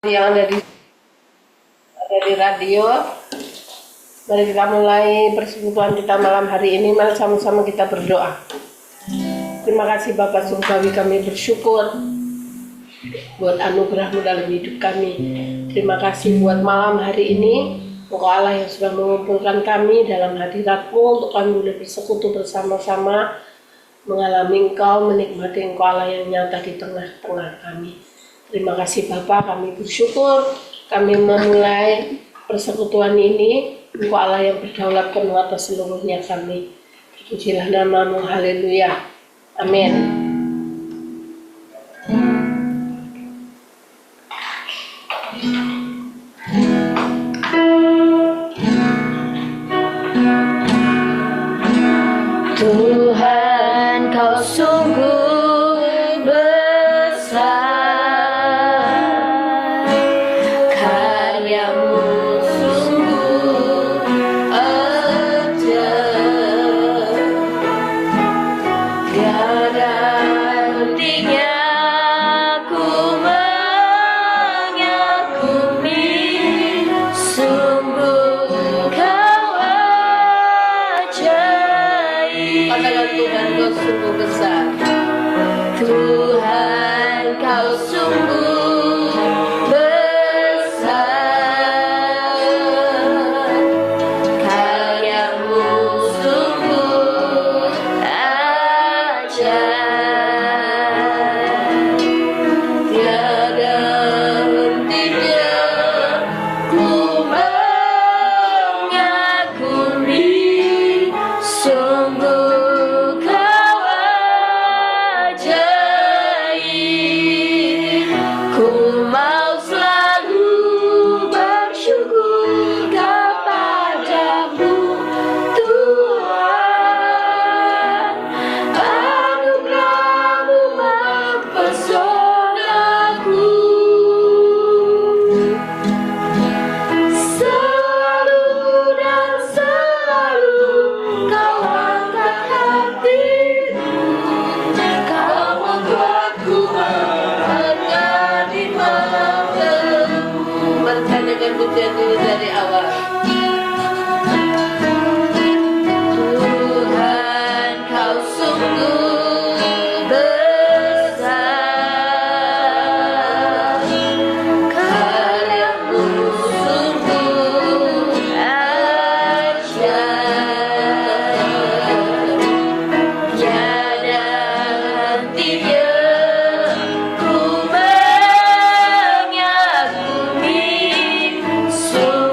yang ada di radio. Mari kita mulai persekutuan kita malam hari ini. Mari sama-sama kita berdoa. Terima kasih Bapak Surgawi, kami bersyukur buat anugerah-Mu dalam hidup kami. Terima kasih buat malam hari ini, Engkau Allah yang sudah mengumpulkan kami dalam hadirat-Mu untuk kami boleh bersekutu bersama-sama, mengalami Engkau, menikmati Engkau Allah yang nyata di tengah-tengah kami. Terima kasih Bapak, kami bersyukur kami memulai persekutuan ini. Engkau Allah yang berdaulat penuh atas seluruhnya kami. Pujilah nama-Mu, haleluya, amin. Tuhan, Kau sungguh besar, karya-Mu sungguh ajaib, tiada hentinya ku mengagumi, sungguh Kau ajaib. Katakan Tuhan, Kau sungguh besar. Tuhan, Kau sungguh besar, karya-Mu sungguh ajaib, tiada hentinya ku mengagumi, sungguh Kau ajaib. Ku mau selalu bersyukur kepadamu Tuhan, anugerah-Mu mempesonaku. Selalu dan selalu Kau angkat hatimu, Kau membuatku menghargai di malam gelapmu. Menyanyikan pujian dulu dari awal. Tuhan, Kau sungguh besar, karya-Mu sungguh ajaib, tiada hentinya ku mengagumi, sungguh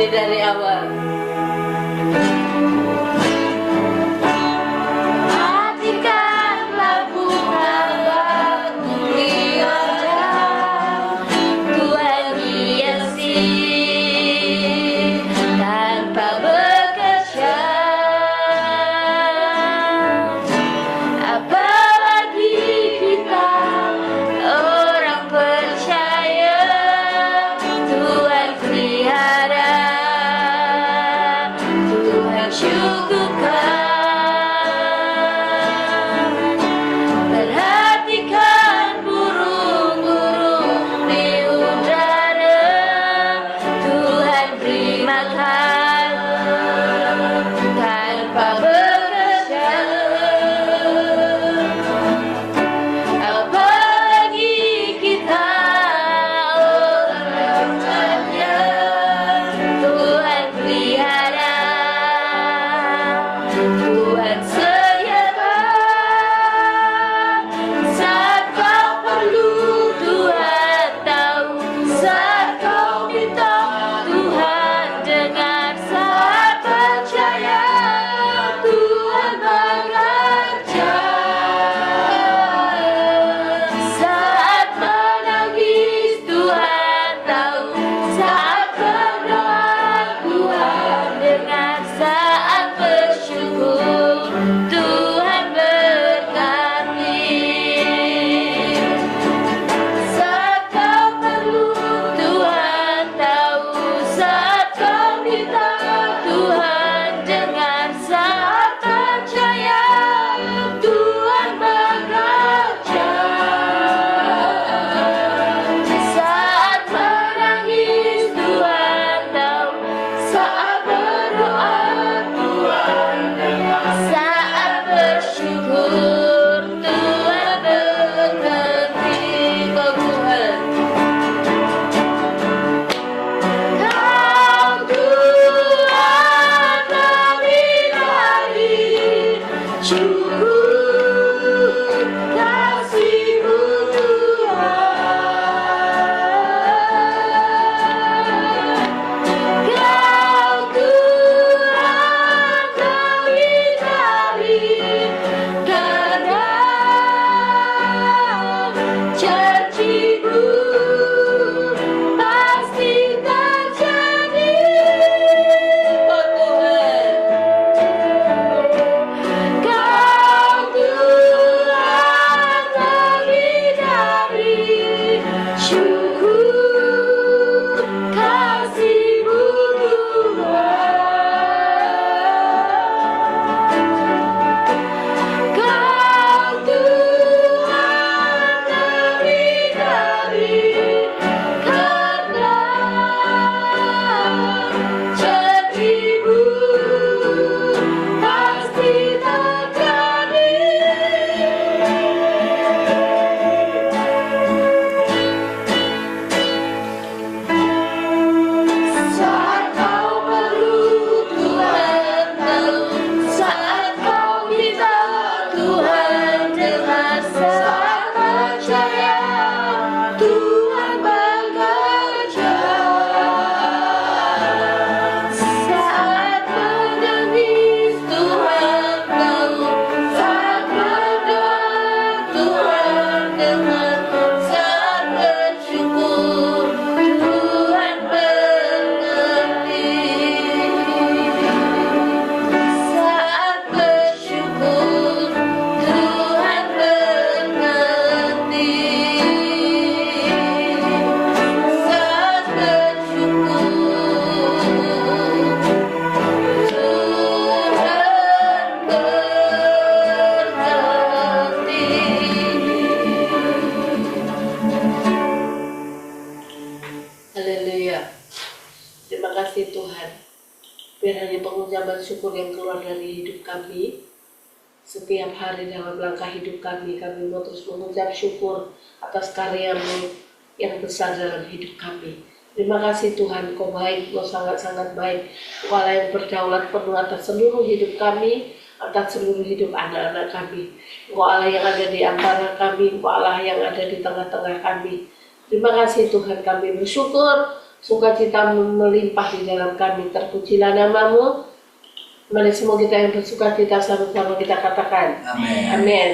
lebih dari awal. pengucapan syukur yang keluar dari hidup kami. Setiap hari dalam langkah hidup kami mau terus mengucap syukur atas karya-Mu yang besar dalam hidup kami. Terima kasih Tuhan, Kau baik, Kau sangat-sangat baik. Kau Allah yang berdaulat penuh atas seluruh hidup kami, atas seluruh hidup anak-anak kami. Kau Allah yang ada di antara kami, Kau Allah yang ada di tengah-tengah kami. Terima kasih Tuhan, kami bersyukur sukacita melimpah di dalam kami. Terpujilah nama-Mu. Mari semua kita yang bersukacita sama-sama kita katakan. Amin. Amin.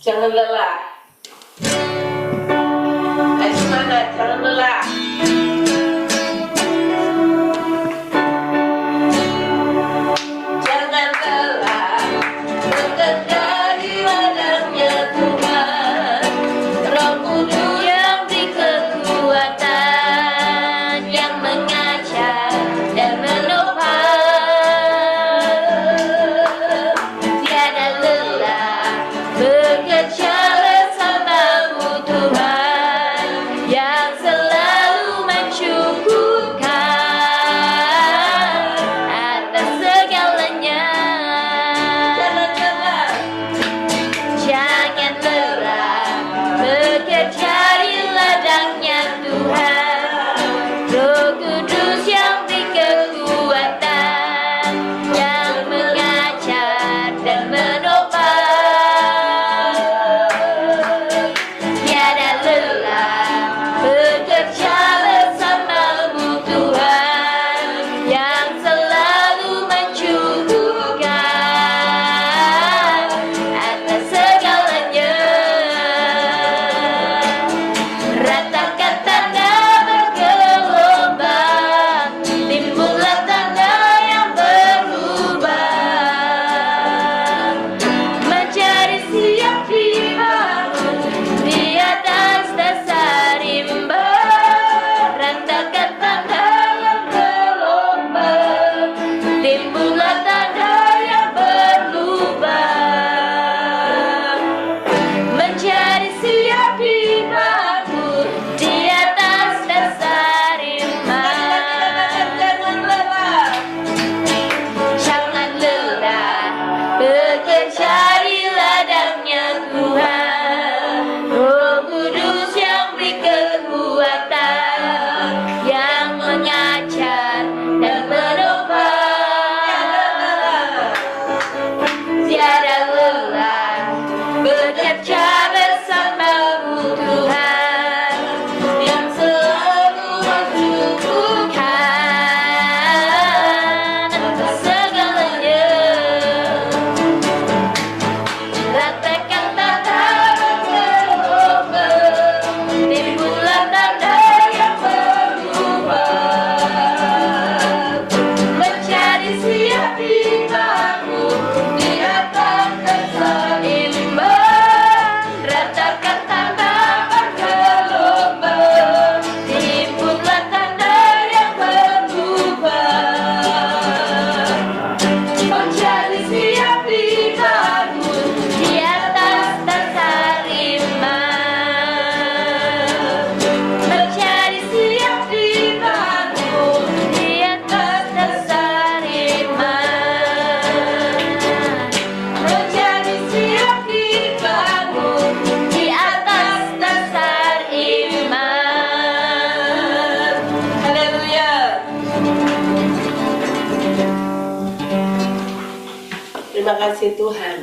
Jangan lelah. Ayo semangat, jangan lelah. Jangan lelah bekerja di ladangnya Tuhan. Roh Kudus yang beri kekuatan, yang mengajar dan menopang. Tiada lelah bekerja Terima kasih Tuhan.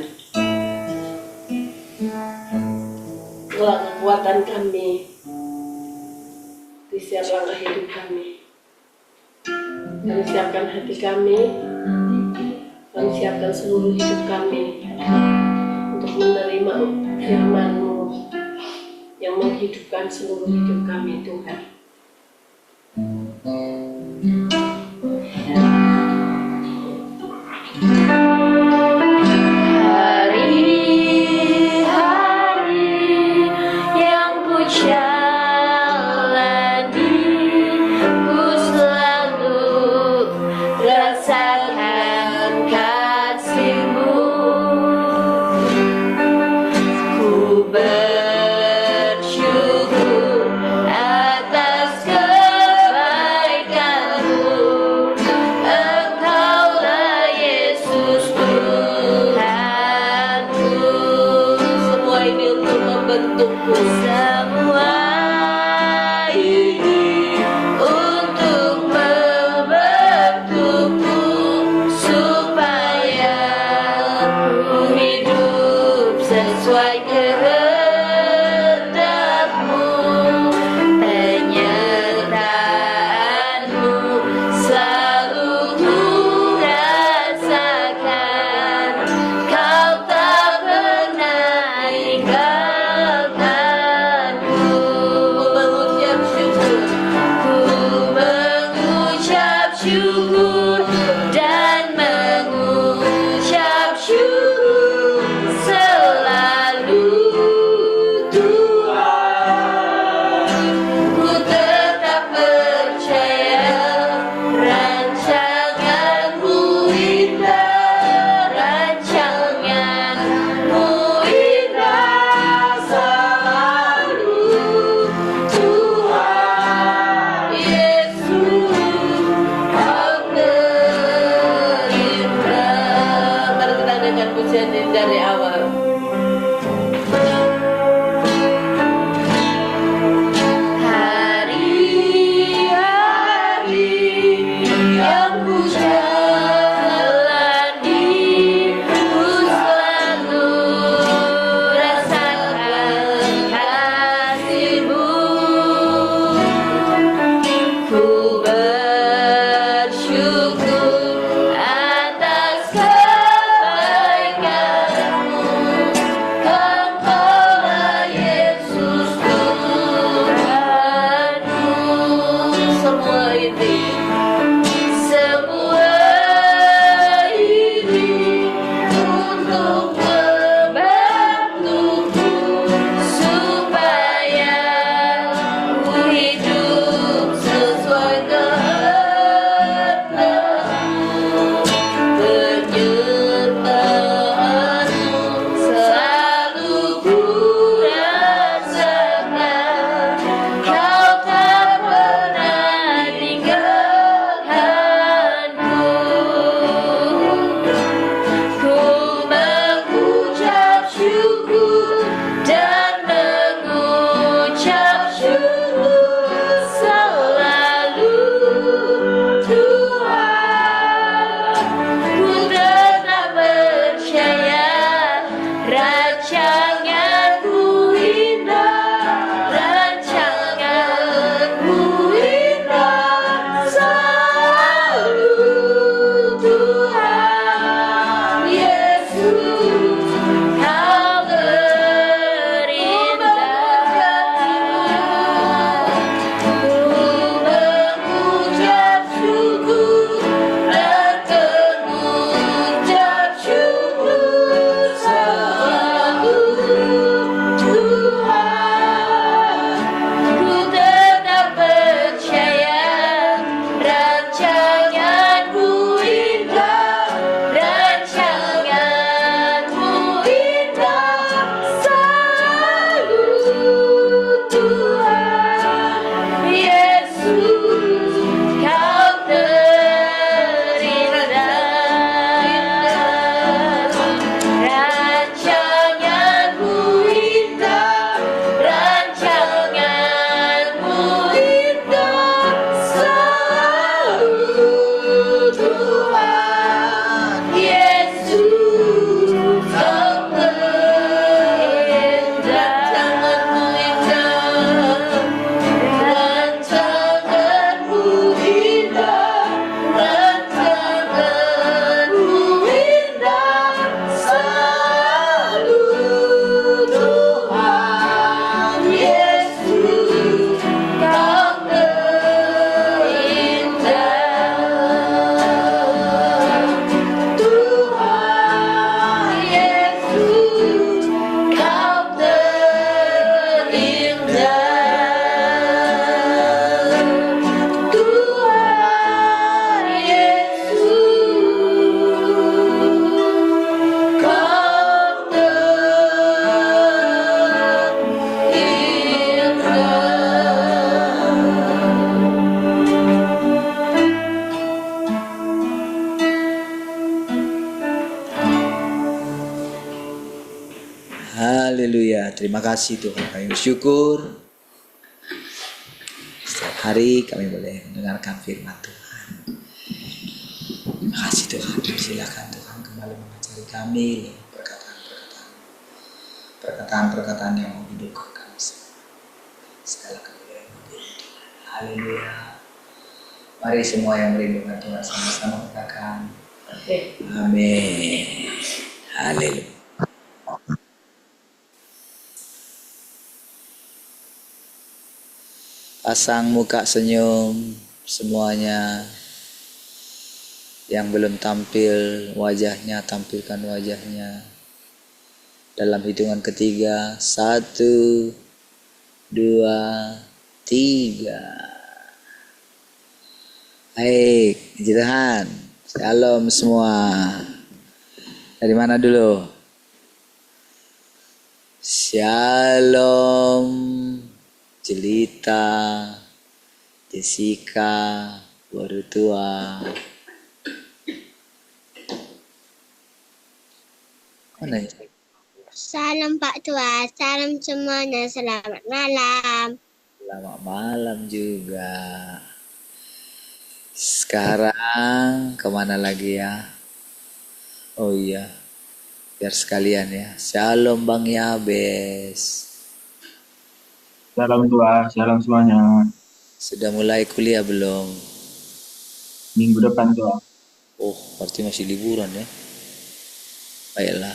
Engkaulah kekuatan kami di setiap langkah hidup kami. Kami siapkan hati kami, kami siapkan seluruh hidup kami untuk menerima firman-Mu yang menghidupkan seluruh hidup kami, Tuhan. Haleluya. Terima kasih Tuhan. Kami bersyukur setiap hari kami boleh mendengarkan firman Tuhan. Terima kasih Tuhan. Silakan Tuhan kembali mengajari kami perkataan-perkataan yang menghidupkan kami. Segala kemuliaan bagi Tuhan. Haleluya. Mari semua yang merindukan Tuhan sama-sama katakan amin. Haleluya. Pasang muka senyum semuanya. Yang belum tampil wajahnya, tampilkan wajahnya. Dalam hitungan ketiga, 1, 2, 3. Baik, puji Tuhan. Shalom semua. Dari mana dulu? Shalom Jelita, Jessica, baru tua. Mana ya? Salam Pak Tua, salam semuanya, selamat malam. Selamat malam juga. Sekarang kemana lagi ya? Oh iya, biar sekalian ya. Shalom Bang Yabes. Salam Tua, salam semuanya. Sudah mulai kuliah belum? Minggu depan Tua. Oh, berarti masih liburan ya? Baiklah.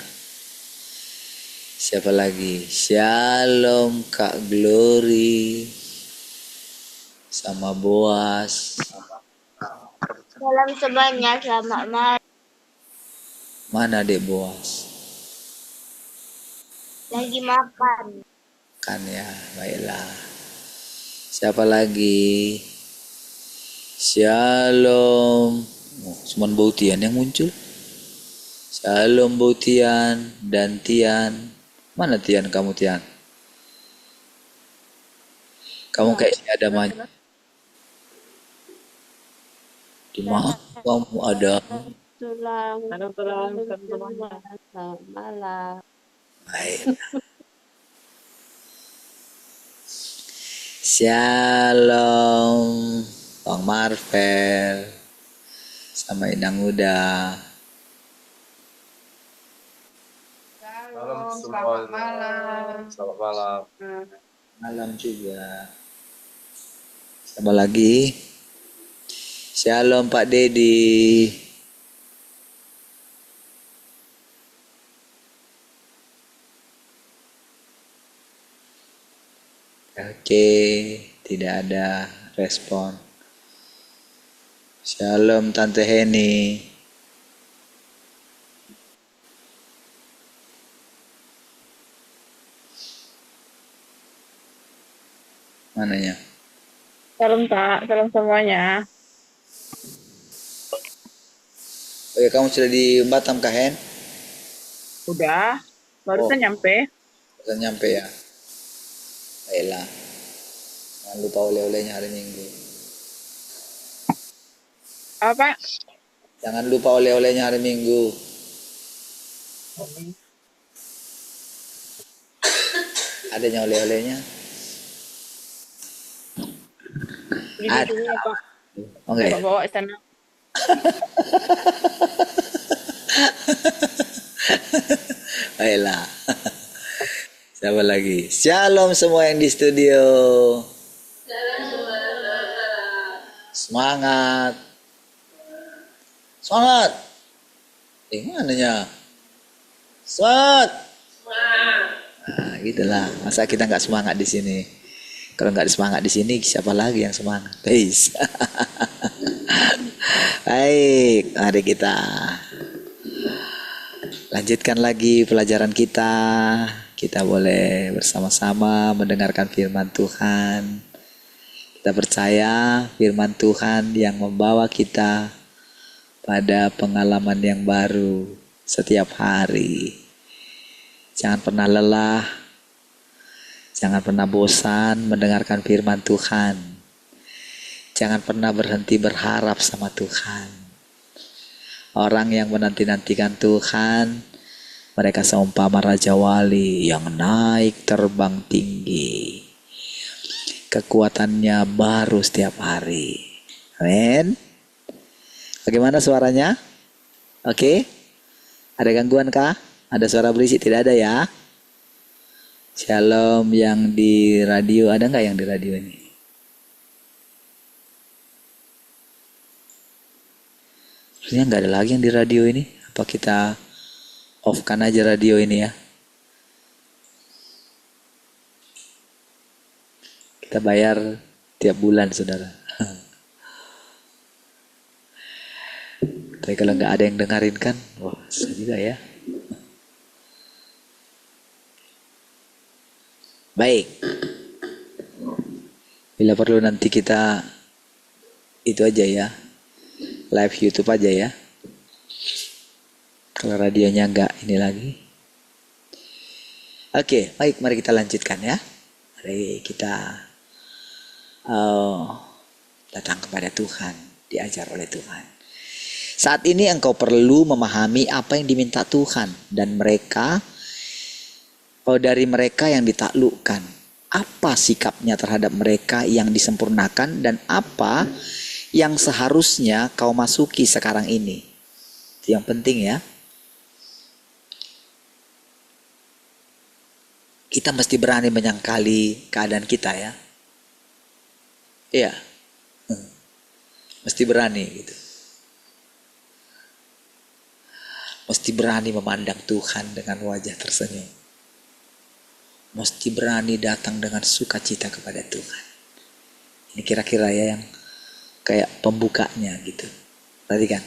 Siapa lagi? Shalom Kak Glory sama Boas. Salam semuanya, selamat malam. Mana Dek Boas? Lagi makan. Kan ya, baiklah. Siapa lagi? Shalom. Oh, cuman Bautian yang muncul. Shalom Bautian dan Tian. Mana Tian kamu Tian? Kamu kayak ada mana? Di mana kamu ada? Selamat malam. Baik. Shalom Bang Marvel sama Inang Uda. Malam, selamat malam. Selamat malam. Malam juga. Siapa lagi? Shalom Pak Dedi. Oke, tidak ada respon. Shalom Tante Heni. Mananya? Salam Kak, salam semuanya. Oke, kamu sudah di Batam kah, Hen? Udah, barusan nyampe. Sudah nyampe ya? Baiklah. Jangan lupa oleh-olehnya hari Minggu. Apa? Jangan lupa oleh-olehnya hari Minggu. Adanya oleh-olehnya? Beli Ada. dulu ya Pak. Oke. Bapak bawa ke sana. Baiklah. Siapa lagi? Shalom semua yang di studio. Semangat. Semangat. Mananya? Semangat. Nah, gitulah. Masa kita nggak semangat di sini? Kalau nggak semangat di sini, siapa lagi yang semangat? Guys. Baik, mari kita lanjutkan lagi pelajaran kita. Kita boleh bersama-sama mendengarkan firman Tuhan. Kita percaya firman Tuhan yang membawa kita pada pengalaman yang baru setiap hari. Jangan pernah lelah, jangan pernah bosan mendengarkan firman Tuhan. Jangan pernah berhenti berharap sama Tuhan. Orang yang menanti-nantikan Tuhan, Mereka seumpama Raja Wali yang naik terbang tinggi. Kekuatannya baru setiap hari. Amin. Bagaimana suaranya? Oke? Ada gangguan kah? Ada suara berisik? Tidak ada ya? Shalom yang di radio. Ada nggak yang di radio ini? Sebenarnya nggak ada lagi yang di radio ini. Apa kita off-kan aja radio ini ya? Kita bayar tiap bulan, saudara. Tapi kalau nggak ada yang dengerin kan, wah susah juga ya. Baik. Bila perlu nanti kita itu aja ya, live YouTube aja ya. Kalau radionya nggak ini lagi. Oke, baik, mari kita lanjutkan ya. Mari kita datang kepada Tuhan, diajar oleh Tuhan. Saat ini engkau perlu memahami apa yang diminta Tuhan dan dari mereka yang ditaklukkan. Apa sikapnya terhadap mereka yang disempurnakan dan apa yang seharusnya kau masuki sekarang ini. Itu yang penting ya. Kita mesti berani menyangkali keadaan kita ya. Iya. Mesti berani gitu. Mesti berani memandang Tuhan dengan wajah tersenyum. Mesti berani datang dengan sukacita kepada Tuhan. Ini kira-kira ya yang kayak pembukanya gitu. Perhatikan.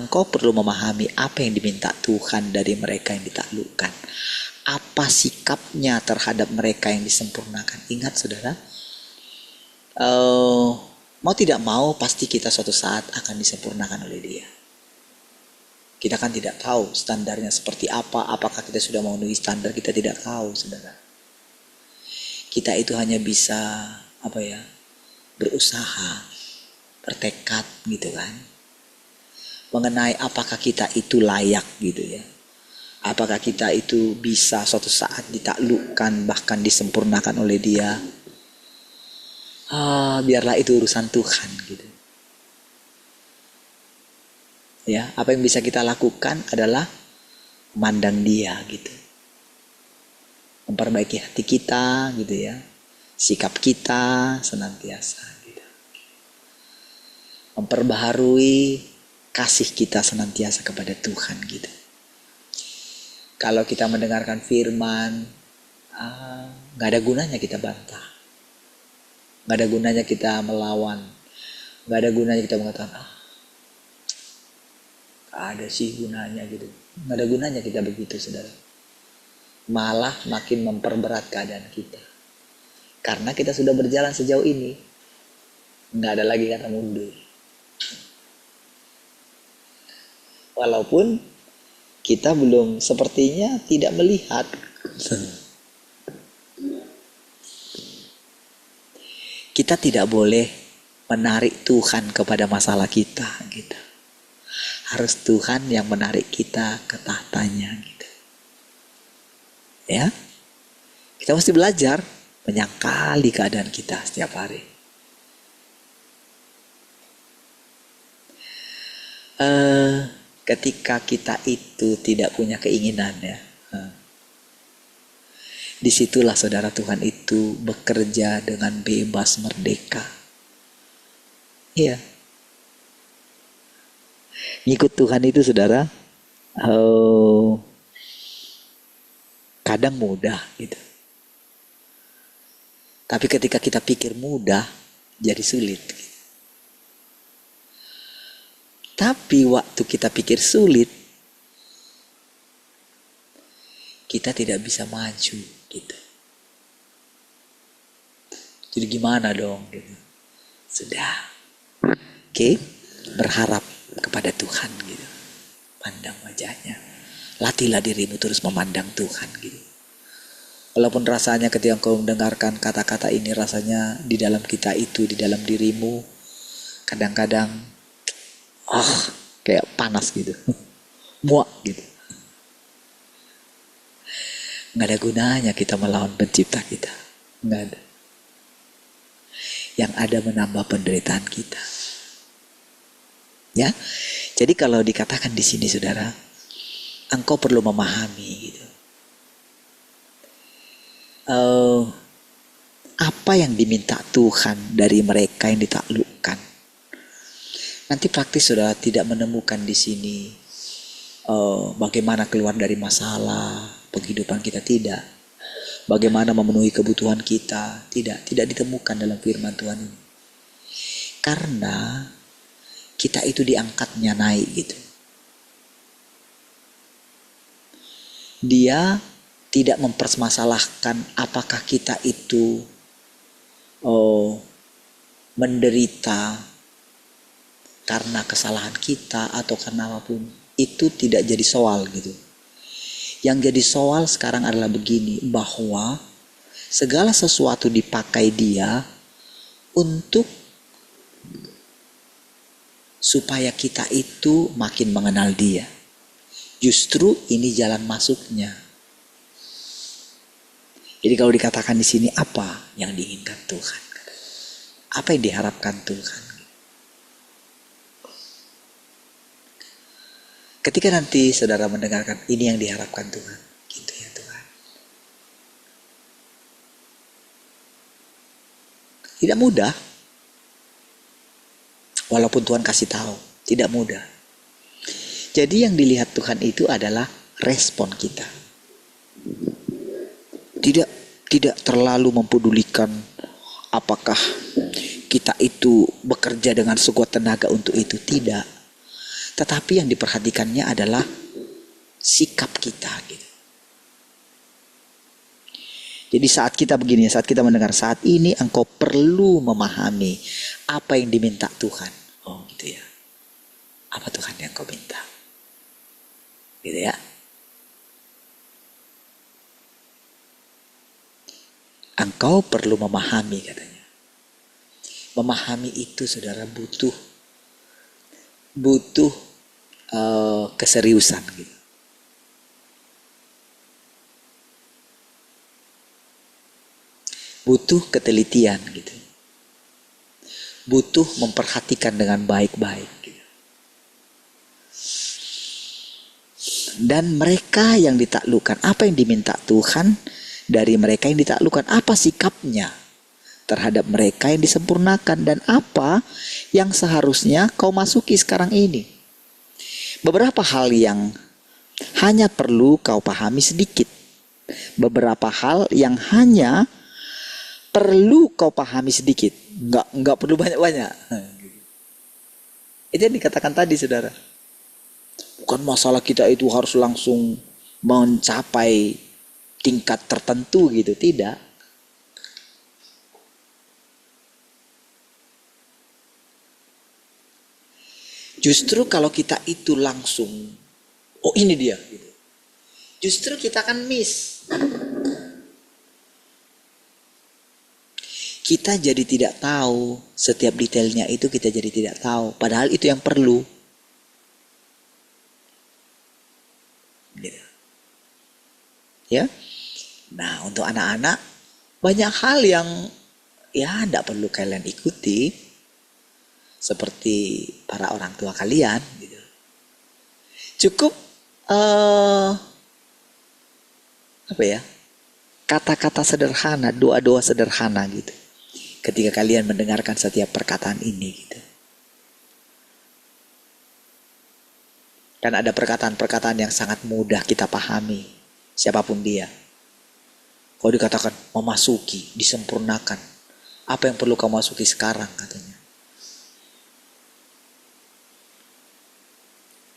Engkau perlu memahami apa yang diminta Tuhan dari mereka yang ditaklukkan. Apa sikapnya terhadap mereka yang disempurnakan. Ingat saudara. Mau tidak mau pasti kita suatu saat akan disempurnakan oleh Dia. Kita kan tidak tahu standarnya seperti apa. Apakah kita sudah memenuhi standar, kita tidak tahu saudara. Kita itu hanya bisa berusaha, bertekad gitu kan. Mengenai apakah kita itu layak gitu ya. Apakah kita itu bisa suatu saat ditaklukkan bahkan disempurnakan oleh Dia. Biarlah itu urusan Tuhan gitu. Ya, apa yang bisa kita lakukan adalah memandang Dia gitu. Memperbaiki hati kita gitu ya. Sikap kita senantiasa gitu. Memperbaharui kasih kita senantiasa kepada Tuhan gitu. Kalau kita mendengarkan firman, gak ada gunanya kita bantah. Gak ada gunanya kita melawan. Gak ada gunanya kita mengatakan, gak ada sih gunanya gitu. Gak ada gunanya kita begitu saudara. Malah makin memperberat keadaan kita. Karena kita sudah berjalan sejauh ini. Gak ada lagi kata mundur. Walaupun kita belum sepertinya tidak melihat. Kita tidak boleh menarik Tuhan kepada masalah kita gitu. Harus Tuhan yang menarik kita ke tahtanya gitu. Ya. Kita mesti belajar menyangkali keadaan kita setiap hari. Ketika kita itu tidak punya keinginan ya. Disitulah saudara Tuhan itu bekerja dengan bebas merdeka. Iya. Ngikut Tuhan itu saudara, kadang mudah gitu. Tapi ketika kita pikir mudah, jadi sulit. Gitu. Tapi waktu kita pikir sulit, kita tidak bisa maju gitu. Jadi gimana dong gitu. Sudah. Oke, berharap kepada Tuhan gitu. Pandang wajahnya. Latihlah dirimu terus memandang Tuhan gitu. Walaupun rasanya ketika engkau mendengarkan kata-kata ini rasanya di dalam kita itu, di dalam dirimu kadang-kadang kayak panas gitu. Muak gitu. Nggak ada gunanya kita melawan pencipta kita. Nggak ada. Yang ada menambah penderitaan kita. Ya, jadi kalau dikatakan di sini saudara, engkau perlu memahami gitu. Apa yang diminta Tuhan dari mereka yang ditaklukkan. Nanti praktis saudara tidak menemukan di sini bagaimana keluar dari masalah penghidupan kita, tidak. Bagaimana memenuhi kebutuhan kita, tidak ditemukan dalam firman Tuhan ini. Karena kita itu diangkatnya naik gitu. Dia tidak mempermasalahkan apakah kita itu menderita karena kesalahan kita atau karena apapun. Itu tidak jadi soal gitu. Yang jadi soal sekarang adalah begini, bahwa segala sesuatu dipakai dia untuk supaya kita itu makin mengenal dia. Justru ini jalan masuknya. Jadi kalau dikatakan di sini apa yang diinginkan Tuhan? Apa yang diharapkan Tuhan? Ketika nanti saudara mendengarkan ini yang diharapkan Tuhan, gitu ya Tuhan. Tidak mudah. Walaupun Tuhan kasih tahu, tidak mudah. Jadi yang dilihat Tuhan itu adalah respon kita. Tidak terlalu mempedulikan apakah kita itu bekerja dengan sekuat tenaga untuk itu, tidak. Tetapi yang diperhatikannya adalah sikap kita gitu. Jadi saat kita begini, saat kita mendengar saat ini engkau perlu memahami apa yang diminta Tuhan. Oh gitu ya. Apa Tuhan yang kau minta? Gitu ya. Engkau perlu memahami katanya. Memahami itu saudara butuh keseriusan gitu. Butuh ketelitian gitu. Butuh memperhatikan dengan baik-baik gitu. Dan mereka yang ditaklukkan, apa yang diminta Tuhan dari mereka yang ditaklukkan, apa sikapnya terhadap mereka yang disempurnakan, dan apa yang seharusnya kau masuki sekarang ini. Beberapa hal yang hanya perlu kau pahami sedikit. Beberapa hal yang hanya perlu kau pahami sedikit. Enggak perlu banyak-banyak. Itu yang dikatakan tadi saudara. Bukan masalah kita itu harus langsung mencapai tingkat tertentu gitu, tidak. Justru kalau kita itu langsung, oh ini dia gitu. Justru kita akan miss. Kita jadi tidak tahu setiap detailnya itu, kita jadi tidak tahu. Padahal itu yang perlu. Gitu. Ya. Nah, untuk anak-anak banyak hal yang ya tidak perlu kalian ikuti. Seperti para orang tua kalian gitu. Cukup apa ya? Kata-kata sederhana, doa-doa sederhana gitu. Ketika kalian mendengarkan setiap perkataan ini gitu. Dan ada perkataan-perkataan yang sangat mudah kita pahami, siapapun dia. Kalau dikatakan memasuki, disempurnakan, apa yang perlu kamu masuki sekarang katanya.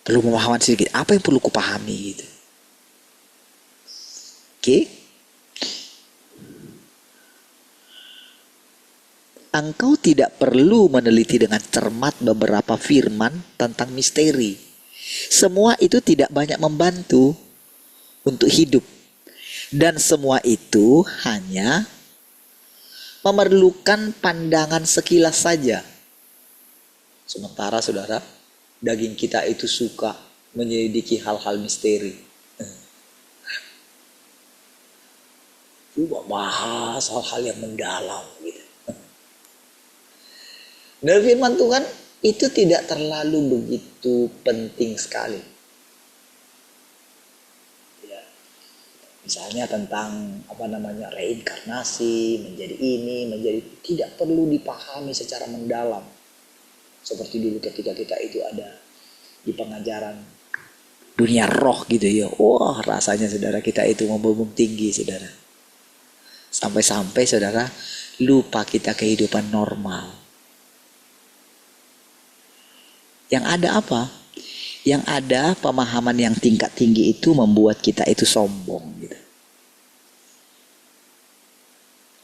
Perlu pemahaman sedikit, apa yang perlu kupahami gitu. Oke? Engkau tidak perlu meneliti dengan cermat beberapa firman tentang misteri. Semua itu tidak banyak membantu untuk hidup. Dan semua itu hanya memerlukan pandangan sekilas saja. Sementara saudara, daging kita itu suka menyelidiki hal-hal misteri. Coba bahas hal-hal yang mendalam gitu. Dan firman Tuhan itu tidak terlalu begitu penting sekali. Ya. Misalnya tentang reinkarnasi, menjadi ini, menjadi tidak perlu dipahami secara mendalam. Seperti dulu ketika kita itu ada di pengajaran dunia roh gitu ya. Wah, rasanya saudara kita itu membumbung tinggi saudara. Sampai-sampai saudara lupa kita kehidupan normal. Yang ada apa? Yang ada pemahaman yang tingkat tinggi itu membuat kita itu sombong gitu.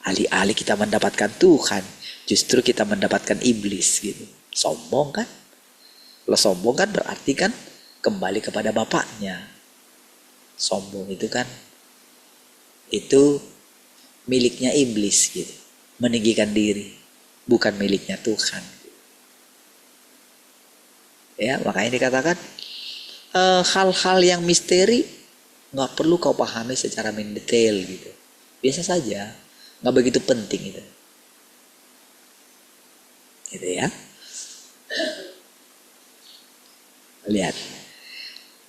Alih-alih kita mendapatkan Tuhan, justru kita mendapatkan iblis gitu. Sombong kan? Kalau sombong kan berarti kan kembali kepada bapaknya. Sombong itu kan itu miliknya iblis gitu. Meninggikan diri, bukan miliknya Tuhan. Ya, makanya dikatakan hal-hal yang misteri nggak perlu kau pahami secara mendetail gitu. Biasa saja, nggak begitu penting itu. Gitu ya. Lihat.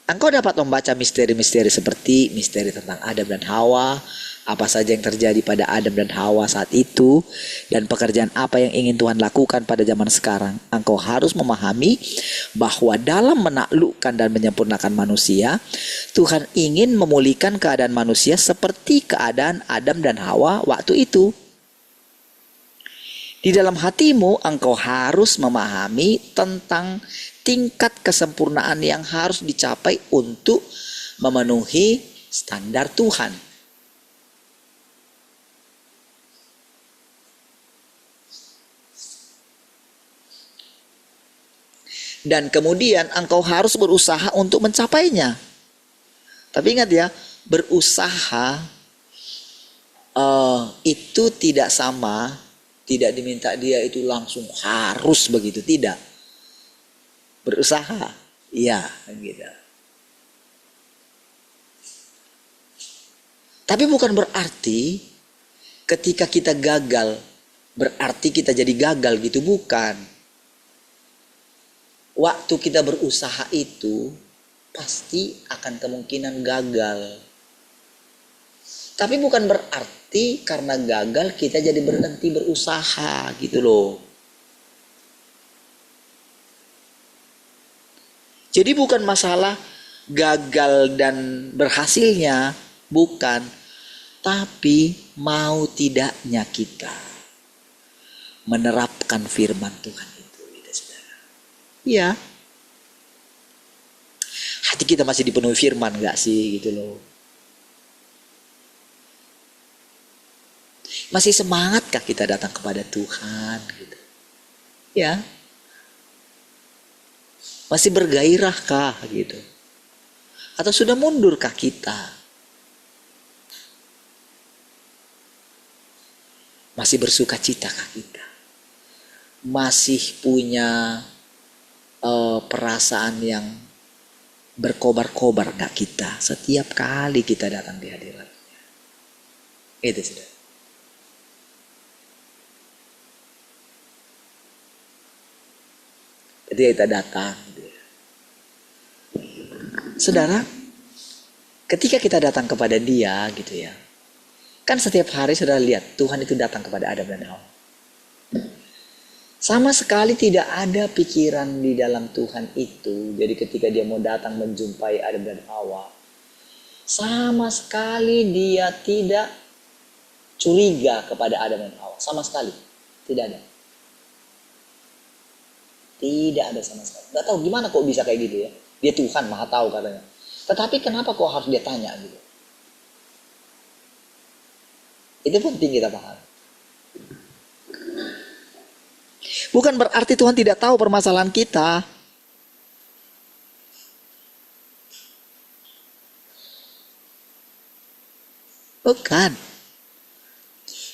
Engkau dapat membaca misteri-misteri seperti misteri tentang Adam dan Hawa, apa saja yang terjadi pada Adam dan Hawa saat itu, dan pekerjaan apa yang ingin Tuhan lakukan pada zaman sekarang. Engkau harus memahami bahwa dalam menaklukkan dan menyempurnakan manusia, Tuhan ingin memulihkan keadaan manusia seperti keadaan Adam dan Hawa waktu itu. Di dalam hatimu, engkau harus memahami tentang tingkat kesempurnaan yang harus dicapai untuk memenuhi standar Tuhan. Dan kemudian engkau harus berusaha untuk mencapainya. Tapi ingat ya, berusaha itu tidak sama, tidak diminta dia itu langsung harus begitu, tidak. Berusaha, iya gitu. Tapi bukan berarti ketika kita gagal, berarti kita jadi gagal gitu, bukan. Waktu kita berusaha itu pasti akan kemungkinan gagal. Tapi bukan berarti karena gagal kita jadi berhenti berusaha gitu loh. Jadi bukan masalah gagal dan berhasilnya, bukan. Tapi mau tidaknya kita menerapkan firman Tuhan itu, gitu, saudara. Iya. Hati kita masih dipenuhi firman gak sih gitu loh. Masih semangatkah kita datang kepada Tuhan gitu. Ya. Masih bergairahkah gitu? Atau sudah mundurkah kita? Masih bersukacitakah kita? Masih punya perasaan yang berkobar-kobar gak kita setiap kali kita datang di hadiratnya? Itu sudah. Ketika kita datang, saudara, ketika kita datang kepada Dia gitu ya, kan setiap hari saudara lihat Tuhan itu datang kepada Adam dan Hawa. Sama sekali tidak ada pikiran di dalam Tuhan itu. Jadi ketika Dia mau datang menjumpai Adam dan Hawa, sama sekali Dia tidak curiga kepada Adam dan Hawa, sama sekali tidak ada. Tidak ada sama sekali. Gak tahu gimana kok bisa kayak gitu ya. Dia Tuhan maha tahu katanya. Tetapi kenapa kok harus dia tanya gitu. Itu penting kita paham. Bukan berarti Tuhan tidak tahu permasalahan kita. Bukan.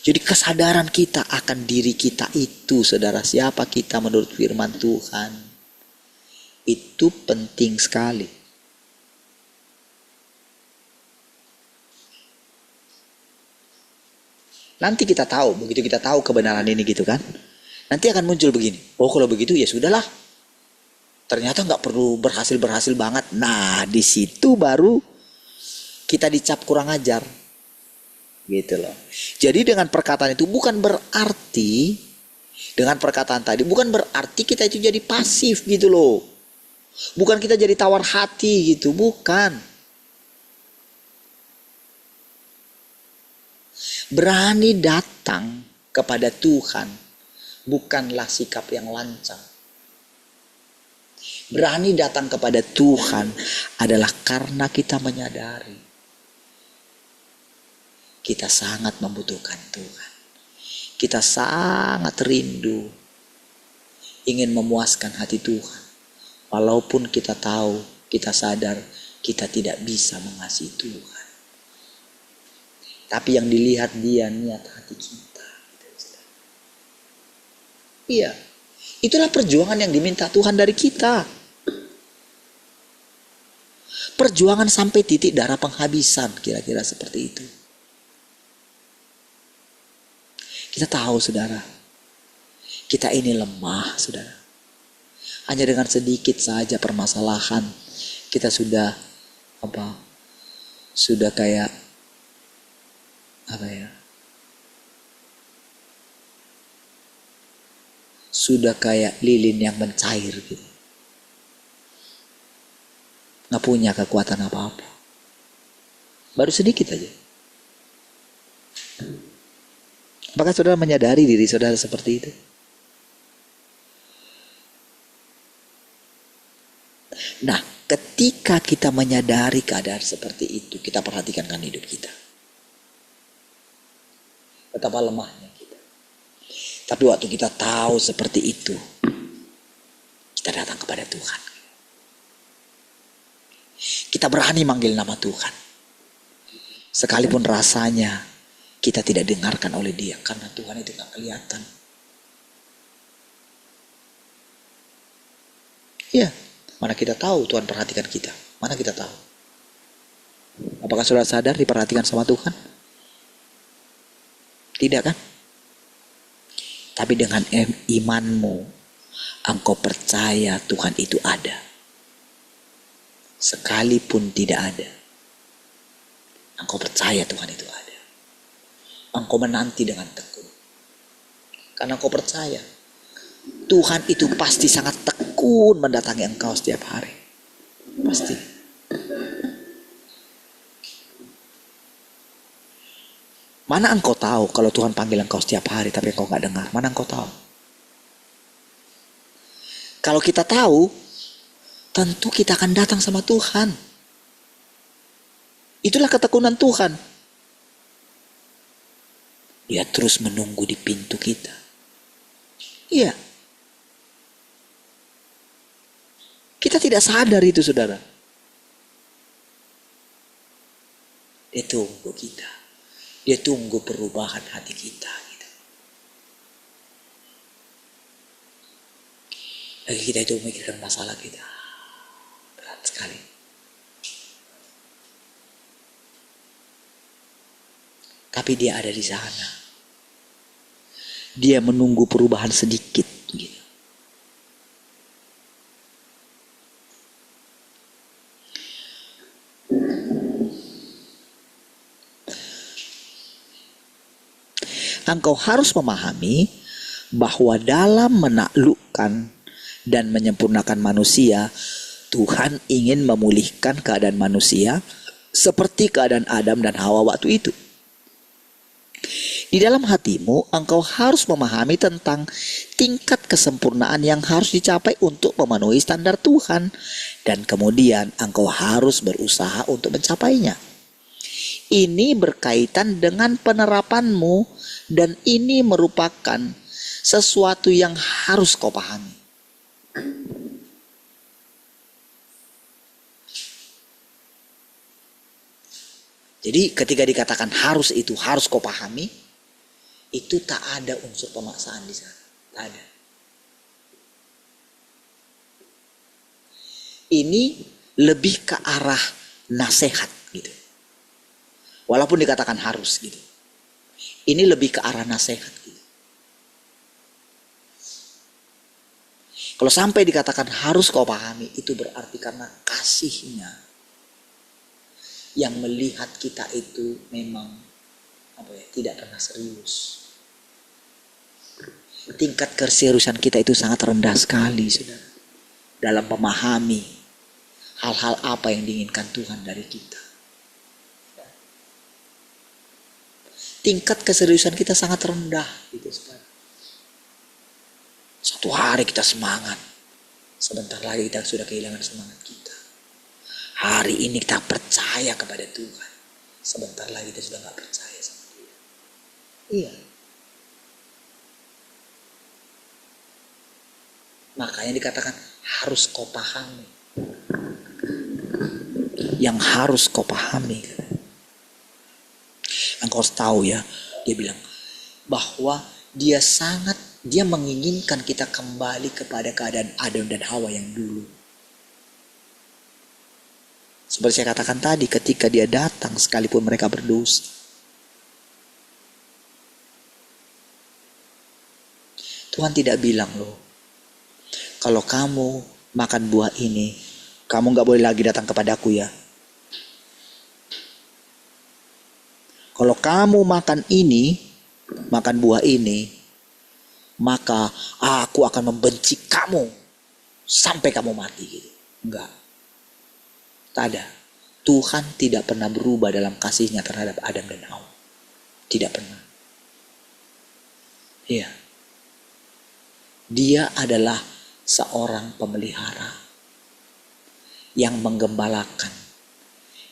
Jadi kesadaran kita akan diri kita itu, saudara, siapa kita menurut firman Tuhan, itu penting sekali. Nanti kita tahu, begitu kita tahu kebenaran ini gitu kan. Nanti akan muncul begini. Oh kalau begitu ya sudahlah. Ternyata nggak perlu berhasil banget. Nah di situ baru kita dicap kurang ajar. Gitu loh. Jadi dengan perkataan itu bukan berarti, dengan perkataan tadi bukan berarti kita itu jadi pasif gitu loh. Bukan kita jadi tawar hati gitu, bukan. Berani datang kepada Tuhan bukanlah sikap yang lancang. Berani datang kepada Tuhan adalah karena kita menyadari kita sangat membutuhkan Tuhan. Kita sangat rindu ingin memuaskan hati Tuhan. Walaupun kita tahu, kita sadar kita tidak bisa mengasihi Tuhan. Tapi yang dilihat dia niat hati kita. Iya, itulah perjuangan yang diminta Tuhan dari kita. Perjuangan sampai titik darah penghabisan, kira-kira seperti itu. Kita tahu saudara, kita ini lemah saudara. Hanya dengan sedikit saja permasalahan, kita sudah kayak sudah kayak lilin yang mencair gitu. Nggak punya kekuatan apa-apa. Baru sedikit aja. Apakah saudara menyadari diri saudara seperti itu? Nah, ketika kita menyadari keadaan seperti itu, kita perhatikan kan hidup kita. Betapa lemahnya kita. Tapi waktu kita tahu seperti itu, kita datang kepada Tuhan. Kita berani manggil nama Tuhan. Sekalipun rasanya kita tidak dengarkan oleh Dia, karena Tuhan itu gak kelihatan. Iya, mana kita tahu Tuhan perhatikan kita? Mana kita tahu? Apakah saudara sadar diperhatikan sama Tuhan? Tidak kan? Tapi dengan imanmu, engkau percaya Tuhan itu ada. Sekalipun tidak ada, engkau percaya Tuhan itu ada. Engkau menanti dengan tekun. Karena engkau percaya Tuhan itu pasti sangat tekun mendatangi engkau setiap hari. Pasti. Mana engkau tahu kalau Tuhan panggil engkau setiap hari tapi engkau gak dengar? Mana engkau tahu? Kalau kita tahu, tentu kita akan datang sama Tuhan. Itulah ketekunan Tuhan. Dia terus menunggu di pintu kita. Iya. Kita tidak sadar itu saudara. Dia tunggu kita. Dia tunggu perubahan hati kita. Gitu. Lagi kita itu memikirkan masalah kita. Berat sekali. Tapi dia ada di sana. Dia menunggu perubahan sedikit. Gitu. Engkau harus memahami bahwa dalam menaklukkan dan menyempurnakan manusia, Tuhan ingin memulihkan keadaan manusia seperti keadaan Adam dan Hawa waktu itu. Di dalam hatimu, engkau harus memahami tentang tingkat kesempurnaan yang harus dicapai untuk memenuhi standar Tuhan. Dan kemudian engkau harus berusaha untuk mencapainya. Ini berkaitan dengan penerapanmu dan ini merupakan sesuatu yang harus kau pahami. Jadi ketika dikatakan harus itu harus kau pahami, itu tak ada unsur pemaksaan di sana. Tak ada. Ini lebih ke arah nasihat gitu. Walaupun dikatakan harus gitu. Ini lebih ke arah nasihat gitu. Kalau sampai dikatakan harus kau pahami, itu berarti karena kasihnya yang melihat kita itu memang tidak pernah serius. Tingkat keseriusan kita itu sangat rendah sekali, saudara, dalam memahami hal-hal apa yang diinginkan Tuhan dari kita. Tingkat keseriusan kita sangat rendah gitu, saudara. Satu hari kita semangat, sebentar lagi kita sudah kehilangan semangat kita. Hari ini kita percaya kepada Tuhan, sebentar lagi kita sudah gak percaya sama Dia. Iya. Makanya dikatakan harus kau pahami. Yang harus kau pahami. Engkau harus tahu ya, dia bilang bahwa dia menginginkan kita kembali kepada keadaan Adam dan Hawa yang dulu. Seperti saya katakan tadi, ketika dia datang sekalipun mereka berdosa, Tuhan tidak bilang loh, kalau kamu makan buah ini, kamu gak boleh lagi datang kepadaku ya. Kalau kamu makan buah ini, maka aku akan membenci kamu sampai kamu mati gitu. Enggak. Tak ada. Tuhan tidak pernah berubah dalam kasihnya terhadap Adam dan Hawa. Tidak pernah. Iya. Dia adalah seorang pemelihara yang menggembalakan,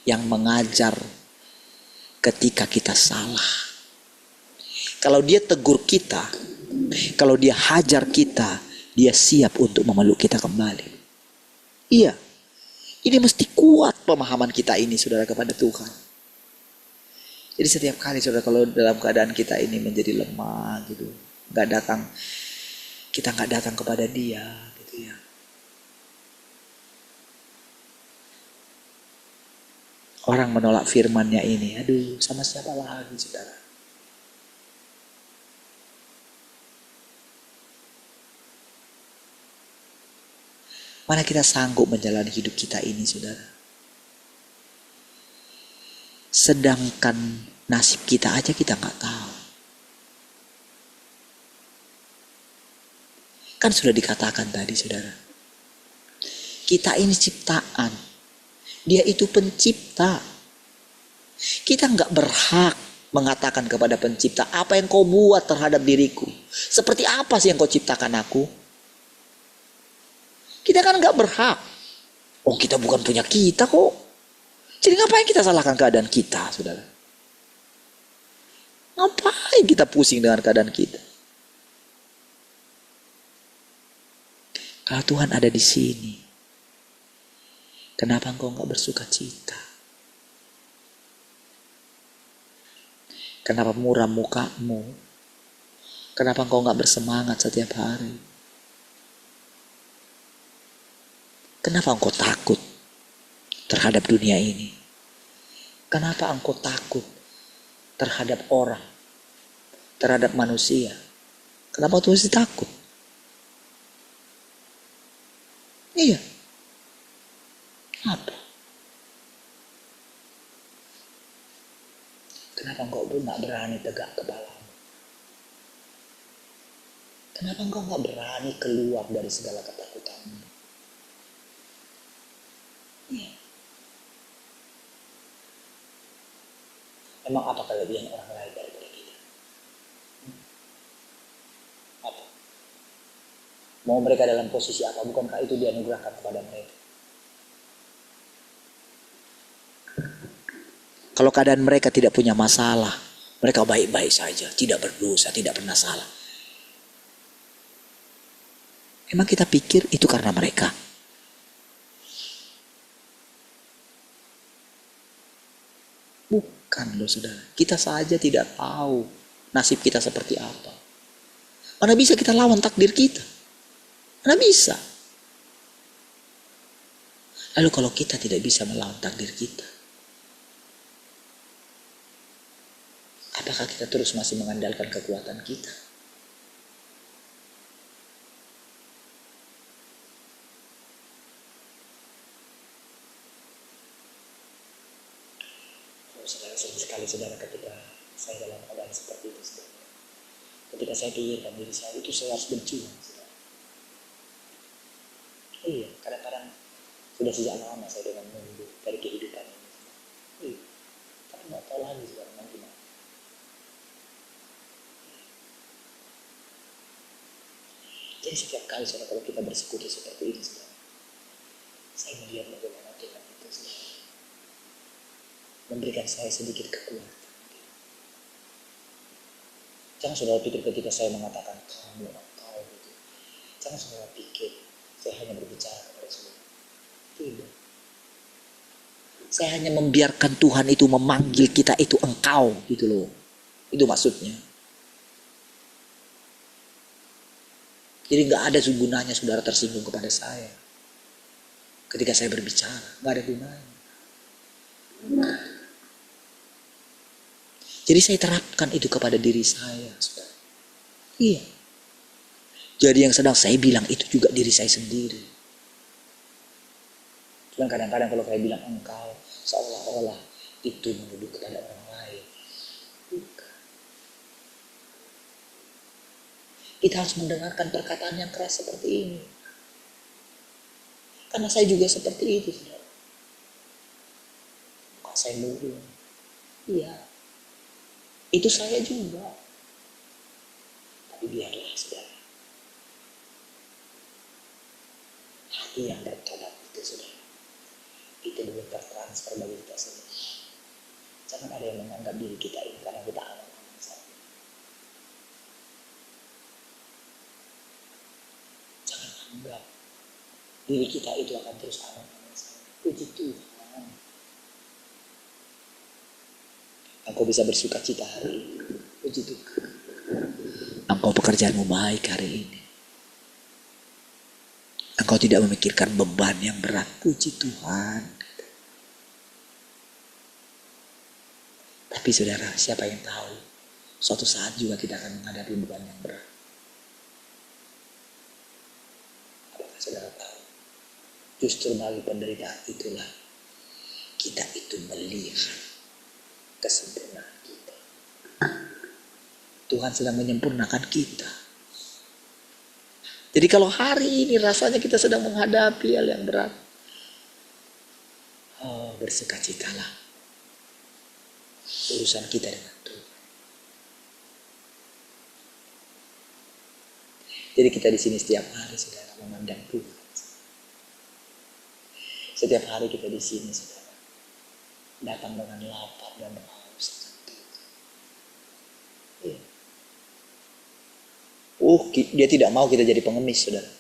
yang mengajar ketika kita salah. Kalau dia tegur kita, kalau dia hajar kita, dia siap untuk memeluk kita kembali. Iya. Ini mesti kuat pemahaman kita ini, saudara, kepada Tuhan. Jadi setiap kali, saudara, kalau dalam keadaan kita ini menjadi lemah gitu, kita nggak datang kepada Dia gitu ya. Orang menolak firman-Nya ini, aduh, sama siapa lagi, saudara? Mana kita sanggup menjalani hidup kita ini, saudara? Sedangkan nasib kita aja kita nggak tahu. Kan sudah dikatakan tadi, saudara. Kita ini ciptaan. Dia itu pencipta. Kita nggak berhak mengatakan kepada pencipta, apa yang kau buat terhadap diriku? Seperti apa sih yang kau ciptakan aku? Kita kan nggak berhak. Oh, kita bukan punya kita kok. Jadi ngapain kita salahkan keadaan kita, saudara? Ngapain kita pusing dengan keadaan kita? Kalau Tuhan ada di sini, kenapa engkau nggak bersuka cita? Kenapa muram mukamu? Kenapa engkau nggak bersemangat setiap hari? Kenapa engkau takut terhadap dunia ini? Kenapa engkau takut terhadap orang, terhadap manusia? Kenapa Tuhan mesti takut? Iya. Apa? Kenapa engkau pun gak berani tegak kepalamu? Kenapa engkau gak berani keluar dari segala ketakutanmu? Iya. Emang apa kelebihan orang lain daripada kita? Apa? Mau mereka dalam posisi apa? Bukankah itu dianugerahkan kepada mereka? Kalau keadaan mereka tidak punya masalah, mereka baik-baik saja, tidak berdosa, tidak pernah salah. Emang kita pikir itu karena mereka? Bukan loh, saudara. Kita saja tidak tahu nasib kita seperti apa. Mana bisa kita lawan takdir kita? Mana bisa? Lalu kalau kita tidak bisa melawan takdir kita, apa Apakah kita terus masih mengandalkan kekuatan kita? Saudara, sering sekali saudara ketika saya dalam keadaan seperti itu, saudara. Ketika saya pikirkan diri saya itu saya harus berjuang, saudara. Iya, kadang-kadang sudah sejak lama saya dengan menunggu dari kehidupan ini. Iya, tapi nggak tahu lagi saudara nanti gimana. Jadi setiap kali saudara kalau kita bersekutu seperti ini, saudara, saya melihat bagaimana Tuhan itu, saudara, memberikan saya sedikit kekuatan. Jangan saudara pikir ketika saya mengatakan kamu atau gitu, jangan saudara pikir saya hanya berbicara kepada saudara. Tidak. Saya hanya membiarkan Tuhan itu memanggil kita itu engkau gitu loh. Itu maksudnya. Jadi nggak ada gunanya saudara tersinggung kepada saya ketika saya berbicara, nggak ada gunanya. Jadi saya terapkan itu kepada diri saya, saudara. Iya. Jadi yang sedang saya bilang itu juga diri saya sendiri. Cuman kadang-kadang kalau saya bilang engkau, seolah-olah itu menuduh kepada orang lain. Bukan. Kita harus mendengarkan perkataan yang keras seperti ini. Karena saya juga seperti itu, saudara. Kok saya murung? Iya. Itu saya juga. Tapi biarlah saudara. Hati yang bertobat itu saudara. Itu belum tertransfer bagi kita semua. Jangan ada yang menganggap diri kita ini karena kita anak-anak saja. Jangan anggap diri kita itu akan terus anak-anak saja. Puji Tuhan. Engkau bisa bersuka cita hari ini. Puji Tuhan. Engkau pekerjaanmu baik hari ini. Engkau tidak memikirkan beban yang berat. Puji Tuhan. Tapi saudara, siapa yang tahu? Suatu saat juga kita akan menghadapi beban yang berat. Apakah saudara tahu? Justru melalui penderitaan itulah kita itu melihat kesempurnaan kita. Tuhan sedang menyempurnakan kita. Jadi kalau hari ini rasanya kita sedang menghadapi hal yang berat, bersukacitalah. Urusan kita dengan Tuhan. Jadi kita di sini setiap hari saudara memandang Tuhan. Setiap hari kita di sini saudara datang dengan lapar dan haus. Iya. Dia tidak mau kita jadi pengemis, saudara.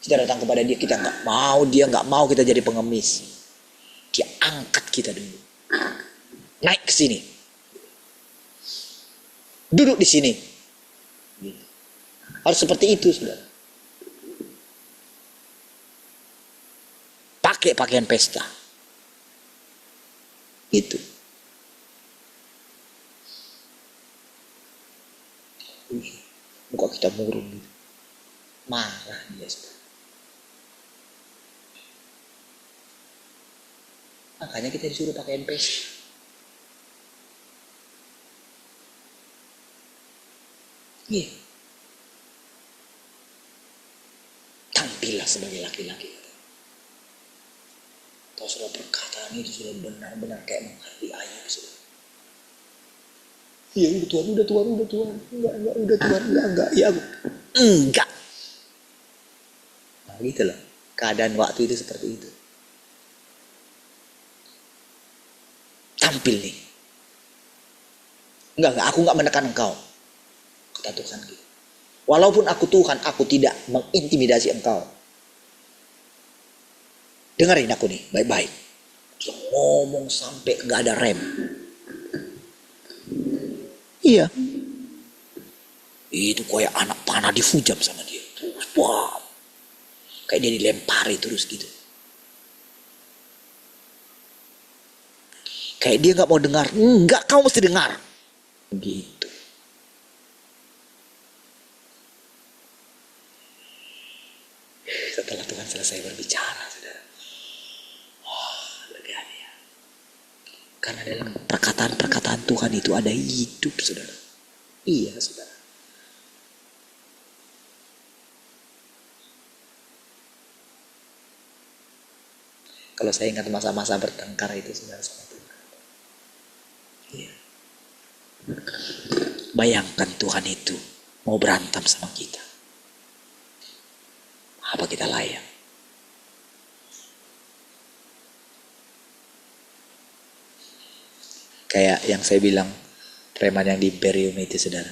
Kita datang kepada dia, kita nggak mau, dia nggak mau kita jadi pengemis. Dia angkat kita dulu, naik ke sini, duduk di sini. Gitu. Harus seperti itu, saudara. Pakai pakaian pesta. Itu. Muka kita murung gitu. Marah dia sudah. Makanya kita disuruh pakaian pesta. Iya. Tampillah sebagai laki-laki. Tahu sudah perkataan itu sudah benar-benar kayak menghargai ayah sudah. Iya udah Tuhan. Enggak, udah Tuhan, enggak. Ya aku, enggak. Nah gitu loh. Keadaan waktu itu seperti itu. Tampil nih. Enggak, aku enggak menekan engkau. Kata Tuhan gitu. Walaupun aku Tuhan, aku tidak mengintimidasi engkau. Dengerin aku nih, baik-baik. Dia ngomong sampai enggak ada rem. Iya. Itu kayak anak panah dihujam sama dia. Terus, wah. Kayak dia dilempari terus gitu. Kayak dia nggak mau dengar. Enggak, kau mesti dengar. Gitu. Setelah Tuhan selesai berbicara, saudara, lega dia. Karena dalam perkataan-perkataan Tuhan itu ada hidup, saudara. Iya, saudara. Kalau saya ingat masa-masa bertengkar itu, saudara, sama Tuhan. Iya. Bayangkan Tuhan itu mau berantem sama kita. Apa kita layak? Kayak yang saya bilang, preman yang di Imperium itu, saudara.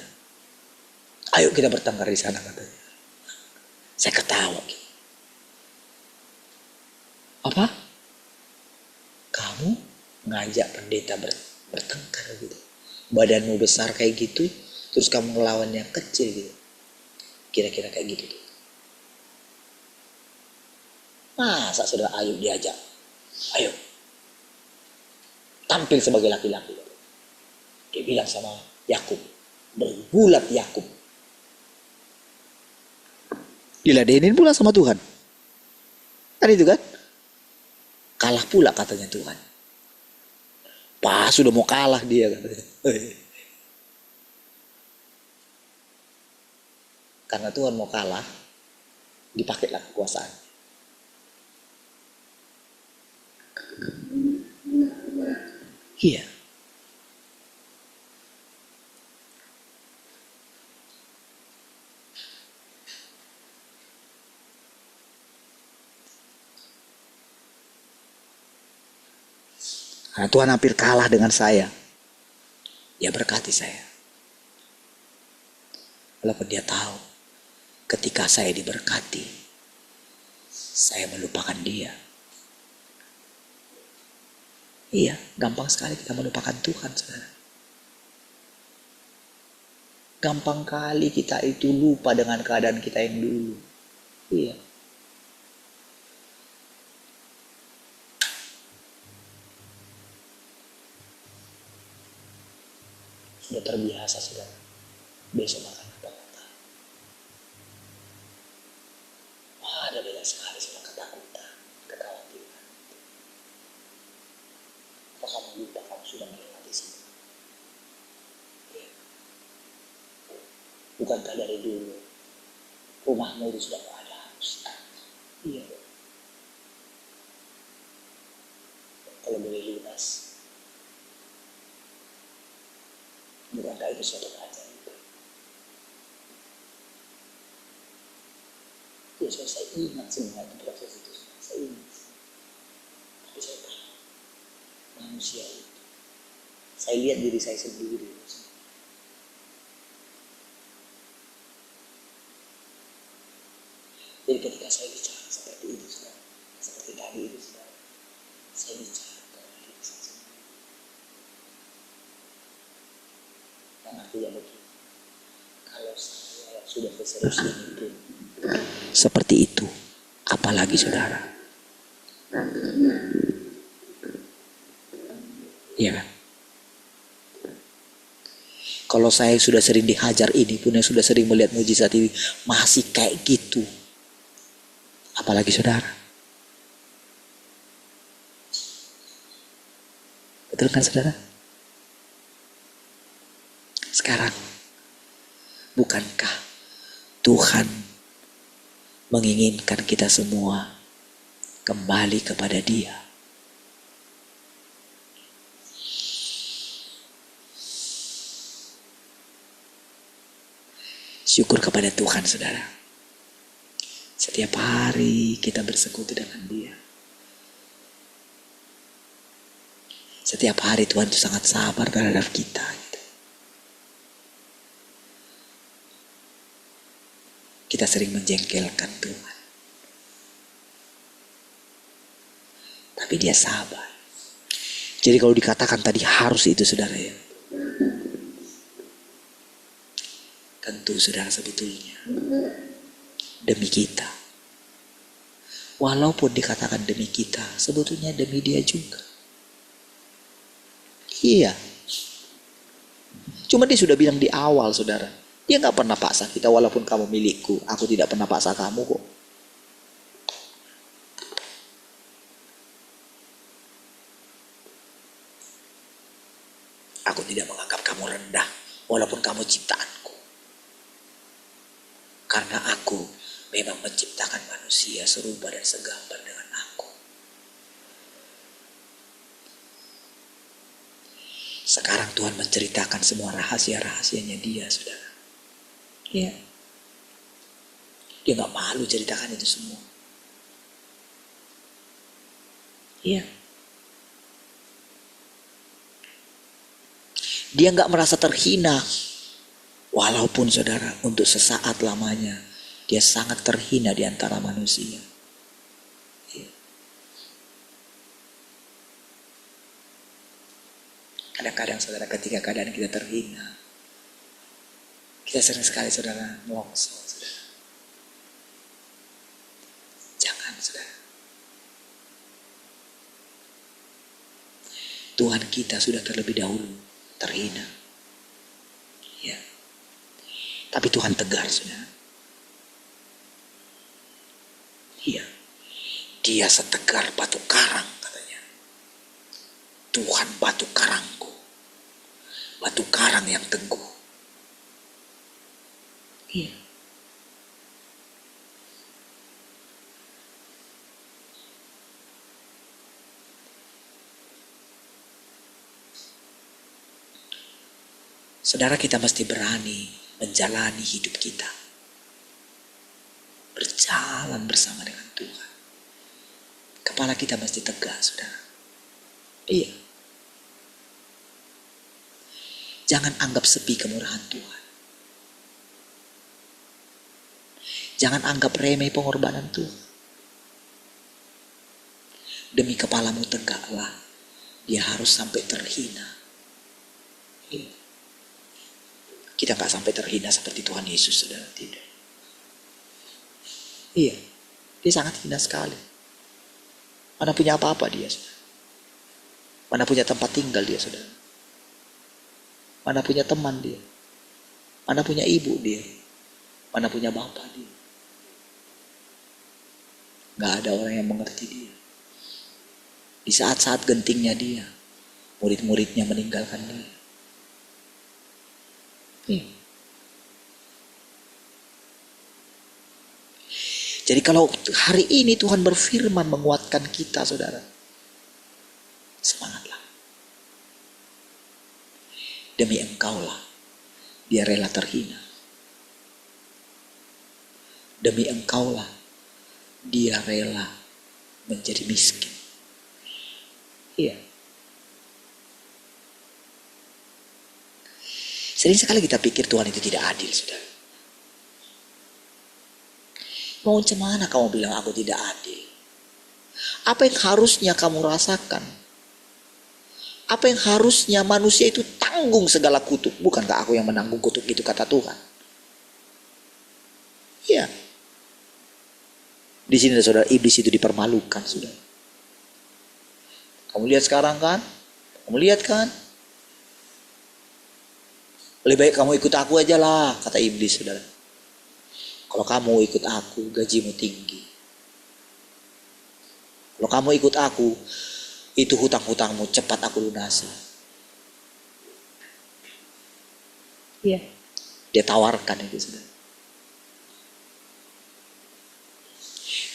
Ayo kita bertengkar di sana, katanya. Saya ketawa. Apa? Kamu ngajak pendeta bertengkar gitu. Badanmu besar kayak gitu, terus kamu ngelawan yang kecil gitu. Kira-kira kayak gitu tuh. Masa saudara Ayub diajak? Ayo. Tampil sebagai laki-laki. Dia bilang sama Yakub, bergulat Yakub. Diladenin pula sama Tuhan. Kan itu kan? Kalah pula katanya Tuhan. Pas sudah mau kalah dia katanya. Karena Tuhan mau kalah, dipakailah kekuasaan. Iya. Karena Tuhan hampir kalah dengan saya. Dia berkati saya. Walaupun dia tahu ketika saya diberkati, saya melupakan dia. Iya, gampang sekali kita melupakan Tuhan, saudara. Gampang kali kita itu lupa dengan keadaan kita yang dulu. Iya. Sudah terbiasa, saudara. Besok makan apa kata. Wah, ada beda sekali sama ketakutan, kekhawatiran. Apa kamu lupa kamu sudah melewati semua? Ya. Bukankah dari dulu rumahmu itu sudah tidak ada harus? Iya. Kalau boleh lunas, bukankah itu suatu keajaiban? Ya, saya ingat semua itu proses itu, saya ingat. Tapi saya tahu manusia itu. Saya lihat diri saya sendiri. Jadi ketika saya bicara seperti itu, saudara, seperti tadi itu, saudara, saya bicara kepada diri saya sendiri. Dan artinya begini, kalau saya sudah seserius ini pun seperti itu, apalagi saudara. Iya kan? Kalau saya sudah sering dihajar ini pun, yang sudah sering melihat mujizat ini masih kayak gitu, apalagi saudara. Betul kan saudara? Sekarang, bukankah Tuhan menginginkan kita semua kembali kepada Dia? Syukur kepada Tuhan, saudara. Setiap hari kita bersekutu dengan Dia. Setiap hari Tuhan itu sangat sabar terhadap kita. Kita sering menjengkelkan Tuhan. Tapi Dia sabar. Jadi kalau dikatakan tadi harus itu, saudara, ya. Tentu saudara, sebetulnya demi kita. Walaupun dikatakan demi kita, sebetulnya demi Dia juga. Iya. Cuma dia sudah bilang di awal, saudara. Dia nggak pernah paksa kita, walaupun kamu milikku, aku tidak pernah paksa kamu kok. Aku tidak menganggap kamu rendah, walaupun kamu ciptaanku. Karena aku memang menciptakan manusia serupa dan segambar dengan aku. Sekarang Tuhan menceritakan semua rahasia-rahasianya dia, saudara. Iya. Dia gak malu ceritakan itu semua. Iya. Dia gak merasa terhina. Walaupun saudara, untuk sesaat lamanya, dia sangat terhina di antara manusia. Iya. Kadang-kadang saudara, ketika keadaan kita terhina, kita sering sekali saudara melongso, saudara. Jangan, saudara. Tuhan kita sudah terlebih dahulu terhina. Ya. Tapi Tuhan tegar, saudara. Iya. Dia setegar batu karang, katanya. Tuhan batu karangku. Batu karang yang teguh. Iya. Saudara, kita mesti berani menjalani hidup kita. Berjalan bersama dengan Tuhan. Kepala kita mesti tegak, saudara. Iya. Jangan anggap sepi kemurahan Tuhan. Jangan anggap remeh pengorbanan Tuhan. Demi kepalamu tegaklah. Dia harus sampai terhina. Iya. Kita gak sampai terhina seperti Tuhan Yesus, saudara. Tidak. Iya. Dia sangat hina sekali. Mana punya apa-apa dia, saudara. Mana punya tempat tinggal dia, saudara. Mana punya teman dia. Mana punya ibu dia. Mana punya bapak dia. Gak ada orang yang mengerti dia. Di saat-saat gentingnya dia, murid-muridnya meninggalkan dia. Jadi kalau hari ini Tuhan berfirman menguatkan kita, saudara, semangatlah. Demi engkaulah dia rela terhina. Demi engkaulah dia rela menjadi miskin. Iya. Sering sekali kita pikir Tuhan itu tidak adil, saudara. Mau macam mana kamu bilang aku tidak adil? Apa yang harusnya kamu rasakan? Apa yang harusnya manusia itu tanggung segala kutuk? Bukankah aku yang menanggung kutuk itu, kata Tuhan? Iya. Di sini saudara, iblis itu dipermalukan, saudara. Kamu lihat sekarang kan? Kamu lihat kan? Lebih baik kamu ikut aku aja lah, kata iblis, saudara. Kalau kamu ikut aku, gajimu tinggi. Kalau kamu ikut aku, itu hutang-hutangmu cepat aku lunasi. Iya. Dia tawarkan itu, saudara.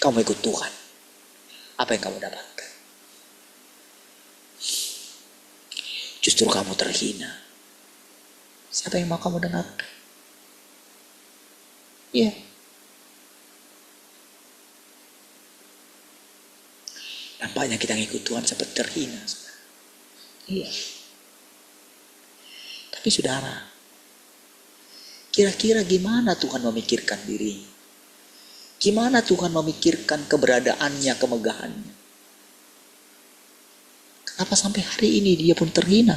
Kamu ikut Tuhan, apa yang kamu dapatkan? Justru kamu terhina. Siapa yang mau kamu dengarkan? Iya. Nampaknya kita ngikut Tuhan seperti terhina. Iya. Tapi saudara, kira-kira gimana Tuhan memikirkan dirinya? Gimana Tuhan memikirkan keberadaannya, kemegahannya? Kenapa sampai hari ini dia pun terhina?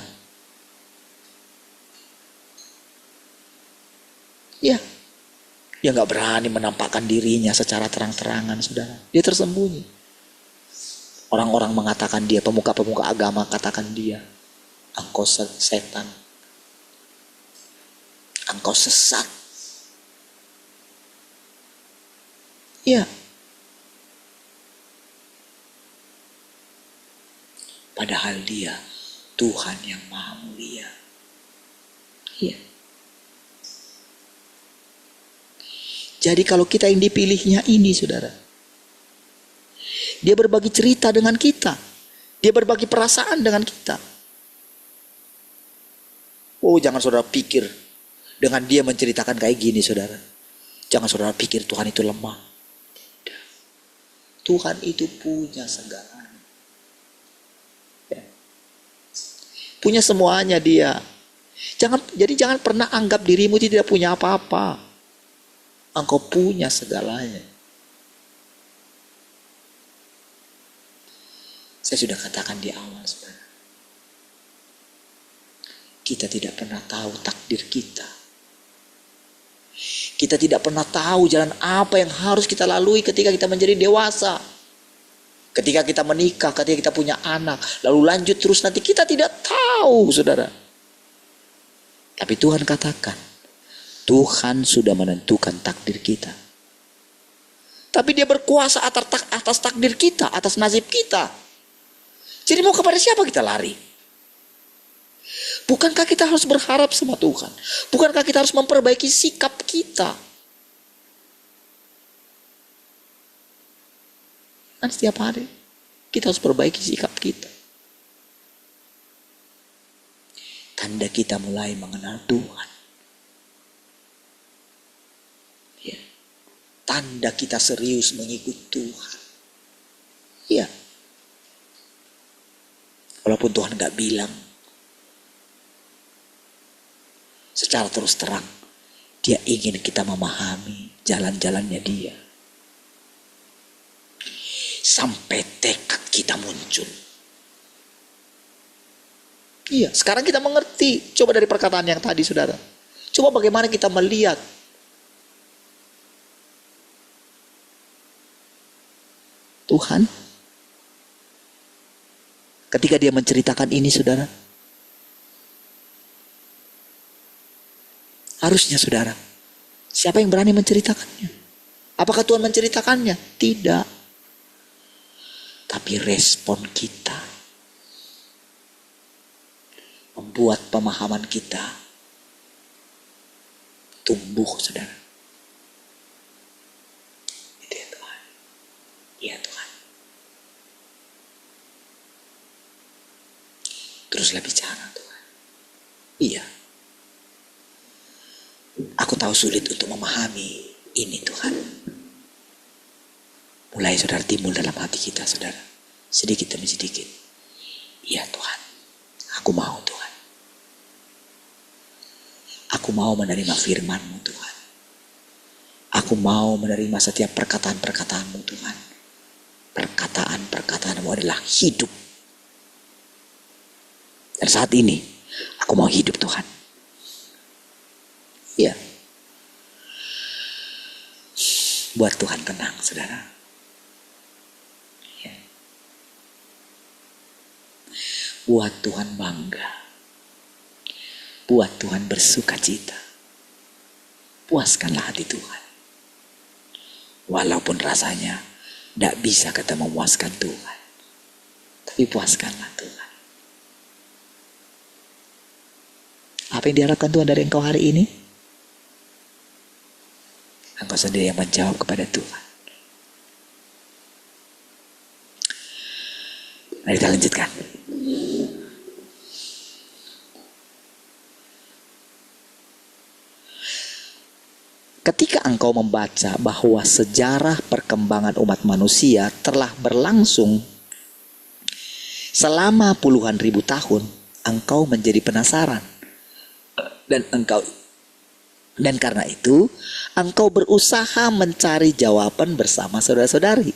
Ya, dia gak berani menampakkan dirinya secara terang-terangan, saudara. Dia tersembunyi. Orang-orang mengatakan dia, pemuka-pemuka agama katakan dia engkau setan, engkau sesat. Ya. Padahal dia Tuhan yang maha mulia. Iya. Jadi kalau kita yang dipilihnya ini, saudara, dia berbagi cerita dengan kita, dia berbagi perasaan dengan kita. Oh, jangan saudara pikir dengan dia menceritakan kayak gini, saudara, jangan saudara pikir Tuhan itu lemah. Tidak. Tuhan itu punya segalanya, ya. Punya semuanya dia. Jadi jangan pernah anggap dirimu tidak punya apa-apa. Engkau punya segalanya. Saya sudah katakan di awal, saudara, kita tidak pernah tahu takdir kita. Kita tidak pernah tahu jalan apa yang harus kita lalui ketika kita menjadi dewasa. Ketika kita menikah, ketika kita punya anak, lalu lanjut terus, nanti kita tidak tahu, saudara. Tapi Tuhan katakan, Tuhan sudah menentukan takdir kita. Tapi dia berkuasa atas takdir kita, atas nasib kita. Jadi mau kepada siapa kita lari? Bukankah kita harus berharap sama Tuhan? Bukankah kita harus memperbaiki sikap kita? Kan setiap hari kita harus perbaiki sikap kita. Tanda kita mulai mengenal Tuhan. Ya. Tanda kita serius mengikut Tuhan. Iya. Walaupun Tuhan gak bilang secara terus terang, dia ingin kita memahami jalan-jalannya dia. Sampai tekad kita muncul. Iya, sekarang kita mengerti. Coba dari perkataan yang tadi, saudara. Coba bagaimana kita melihat. Tuhan, ketika dia menceritakan ini, saudara, harusnya, saudara, siapa yang berani menceritakannya? Apakah Tuhan menceritakannya? Tidak. Tapi respon kita membuat pemahaman kita tumbuh, saudara. Itu ya Tuhan. Iya Tuhan. Teruslah bicara, Tuhan. Iya. Aku tahu sulit untuk memahami ini, Tuhan. Mulai, saudara, timbul dalam hati kita, saudara. Sedikit demi sedikit. Iya Tuhan. Aku mau, Tuhan. Aku mau menerima firman-Mu, Tuhan. Aku mau menerima setiap perkataan-perkataan-Mu, Tuhan. Perkataan-perkataan-Mu adalah hidup. Dan saat ini, aku mau hidup, Tuhan. Iya. Buat Tuhan tenang, saudara. Ya. Buat Tuhan bangga. Buat Tuhan bersuka cita. Puaskanlah hati Tuhan. Walaupun rasanya tidak bisa kita memuaskan Tuhan. Tapi puaskanlah Tuhan. Apa yang diharapkan Tuhan dari engkau hari ini? Engkau sendiri yang menjawab kepada Tuhan. Mari kita lanjutkan. Ketika engkau membaca bahwa sejarah perkembangan umat manusia telah berlangsung selama puluhan ribu tahun, engkau menjadi penasaran. Dan karena itu, engkau berusaha mencari jawaban bersama saudara-saudari.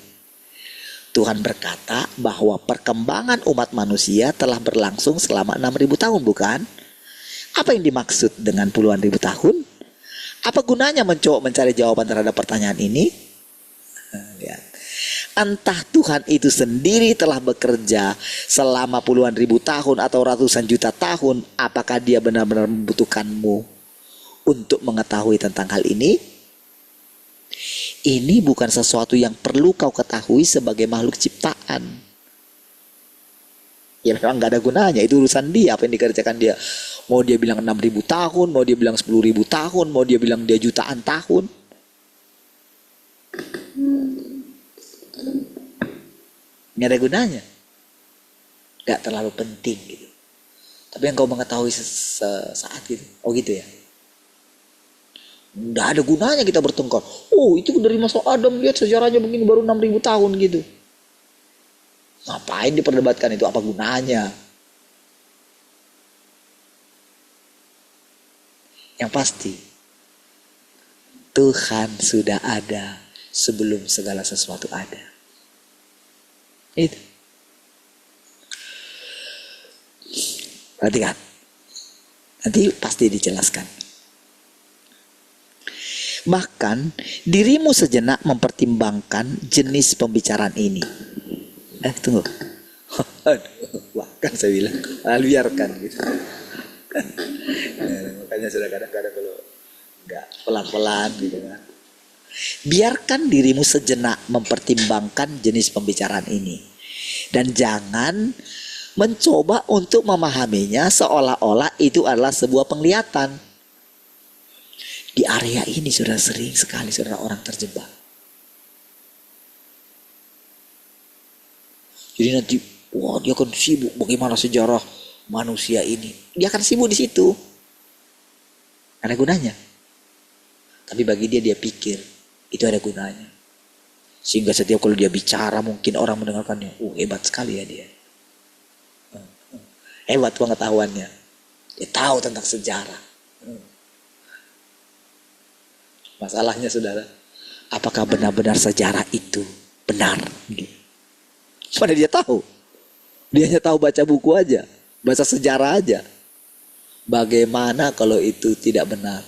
Tuhan berkata bahwa perkembangan umat manusia telah berlangsung selama 6.000 tahun, bukan? Apa yang dimaksud dengan puluhan ribu tahun? Apa gunanya mencoba mencari jawaban terhadap pertanyaan ini? Lihat. Entah Tuhan itu sendiri telah bekerja selama puluhan ribu tahun atau ratusan juta tahun, apakah dia benar-benar membutuhkanmu untuk mengetahui tentang hal ini? Ini bukan sesuatu yang perlu kau ketahui sebagai makhluk ciptaan. Ya memang gak ada gunanya, itu urusan dia, apa yang dikerjakan dia. Mau dia bilang 6.000 tahun, mau dia bilang 10.000 tahun, mau dia bilang dia jutaan tahun. Nggak ada gunanya, nggak terlalu penting gitu. Tapi yang kau mengetahui sesaat gitu, oh gitu ya. Nggak ada gunanya kita bertengkar. Oh itu dari masa Adam, lihat sejarahnya begini baru 6.000 tahun gitu. Ngapain diperdebatkan itu, apa gunanya? Yang pasti Tuhan sudah ada sebelum segala sesuatu ada. Itu. Perhatikan. Nanti pasti dijelaskan. Bahkan dirimu sejenak mempertimbangkan jenis pembicaraan ini. Tunggu. Bahkan saya bilang, biarkan gitu. Makanya sudah kadang-kadang kalau enggak pelan-pelan gitu kan. Biarkan dirimu sejenak mempertimbangkan jenis pembicaraan ini. Dan jangan mencoba untuk memahaminya seolah-olah itu adalah sebuah penglihatan. Di area ini sudah sering sekali saudara orang terjebak. Jadi nanti, wah dia akan sibuk bagaimana sejarah manusia ini. Dia akan sibuk di situ. Ada gunanya. Tapi bagi dia pikir itu ada gunanya. Sehingga setiap kalau dia bicara mungkin orang mendengarkannya. Hebat sekali ya dia. Hebat pengetahuannya. Dia tahu tentang sejarah. Masalahnya saudara, apakah benar-benar sejarah itu benar? Mana dia tahu? Dia hanya tahu baca buku aja. Baca sejarah aja. Bagaimana kalau itu tidak benar?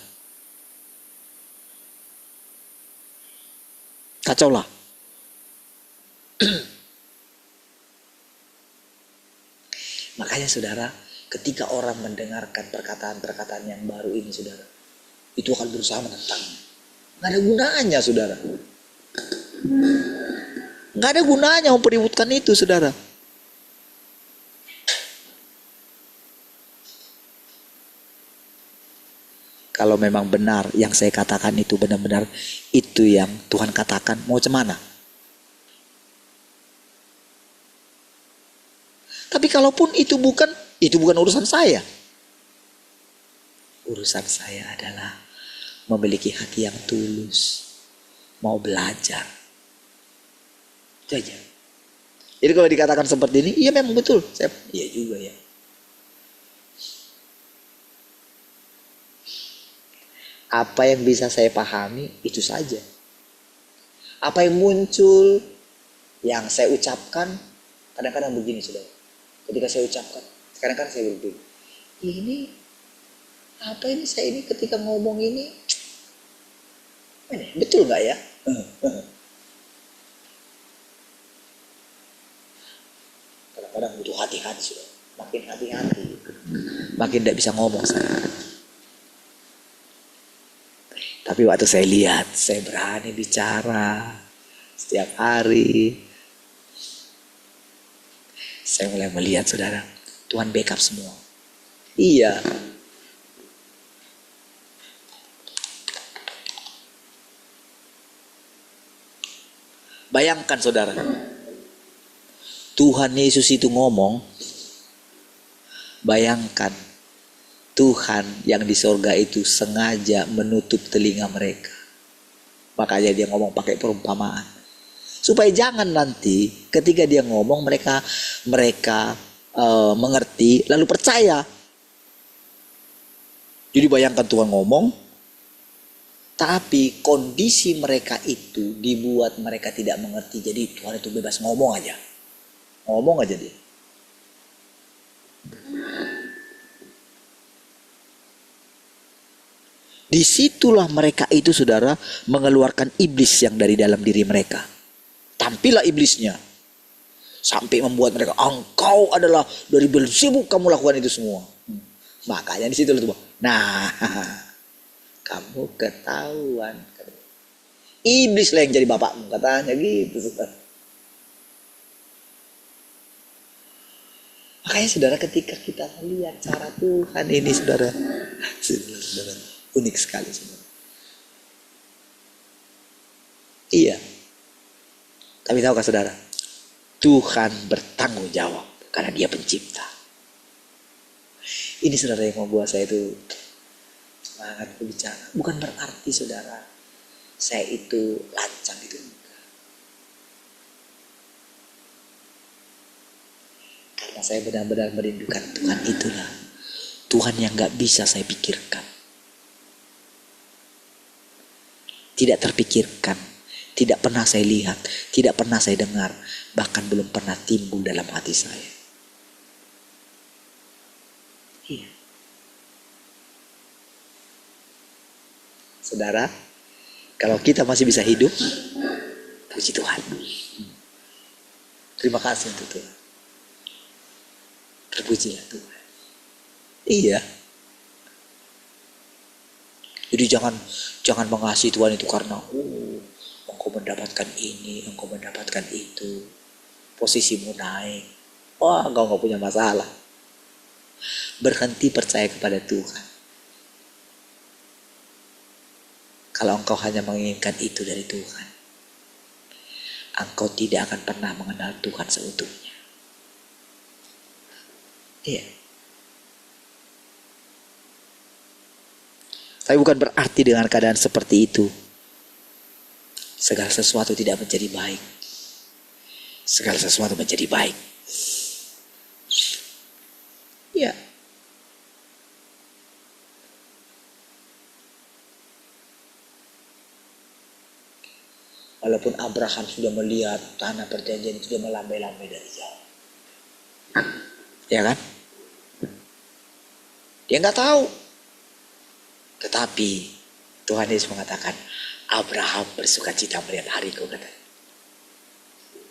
Kacau lah. Makanya saudara, ketika orang mendengarkan perkataan-perkataan yang baru ini saudara, itu akan berusaha menentangnya. Gak ada gunanya saudara. Gak ada gunanya mempeributkan itu saudara. Kalau memang benar yang saya katakan itu benar-benar itu yang Tuhan katakan, mau cemana? Tapi kalaupun itu bukan urusan saya. Urusan saya adalah memiliki hati yang tulus, mau belajar. Itu aja. Jadi kalau dikatakan seperti ini, iya memang betul. Iya juga ya. Apa yang bisa saya pahami, itu saja. Apa yang muncul, yang saya ucapkan, kadang-kadang begini saudara. Ketika saya ucapkan, kadang-kadang saya berpikir, ini, apa ini saya ini ketika ngomong ini, betul gak ya? Kadang-kadang butuh hati-hati saudara. Makin hati-hati, makin tidak bisa ngomong saya. Tapi waktu saya lihat, saya berani bicara setiap hari. Saya mulai melihat saudara, Tuhan backup semua. Iya. Bayangkan saudara, Tuhan Yesus itu ngomong, bayangkan Tuhan yang di sorga itu sengaja menutup telinga mereka. Makanya dia ngomong pakai perumpamaan. Supaya jangan nanti ketika dia ngomong mereka mengerti lalu percaya. Jadi bayangkan Tuhan ngomong, tapi kondisi mereka itu dibuat mereka tidak mengerti. Jadi Tuhan itu bebas ngomong aja. Ngomong aja dia. Disitulah mereka itu saudara mengeluarkan iblis yang dari dalam diri mereka. Tampillah iblisnya. Sampai membuat mereka, engkau adalah dari Beelzebub kamu lakukan itu semua. Makanya di situ tuh. Nah, kamu ketahuan. Iblis lah yang jadi bapakmu, katanya gitu. Makanya saudara, ketika kita lihat cara Tuhan ini saudara, unik sekali saudara. Iya. Tapi tahukah saudara, Tuhan bertanggung jawab karena Dia pencipta. Ini saudara yang membuat saya itu semangat berbicara. Bukan berarti saudara, saya itu lancang, itu enggak. Karena saya benar-benar merindukan Tuhan itulah. Tuhan yang gak bisa saya pikirkan. Tidak terpikirkan. Tidak pernah saya lihat. Tidak pernah saya dengar. Bahkan belum pernah timbul dalam hati saya. Iya. Saudara, kalau kita masih bisa hidup, puji Tuhan. Terima kasih untuk Tuhan. Terpujilah Tuhan. Iya. Jadi jangan mengasihi Tuhan itu karena engkau mendapatkan ini, engkau mendapatkan itu, posisimu naik. Wah, engkau nggak punya masalah. Berhenti percaya kepada Tuhan. Kalau engkau hanya menginginkan itu dari Tuhan, engkau tidak akan pernah mengenal Tuhan seutuhnya. Iya. Tapi bukan berarti dengan keadaan seperti itu segala sesuatu tidak menjadi baik. Segala sesuatu menjadi baik. Iya. Walaupun Abraham sudah melihat tanah perjanjian itu, dia melambai-lambai dari jauh. Ya kan? Dia nggak tahu. Tetapi Tuhan Yesus mengatakan, Abraham bersuka cita melihat hariku, katanya.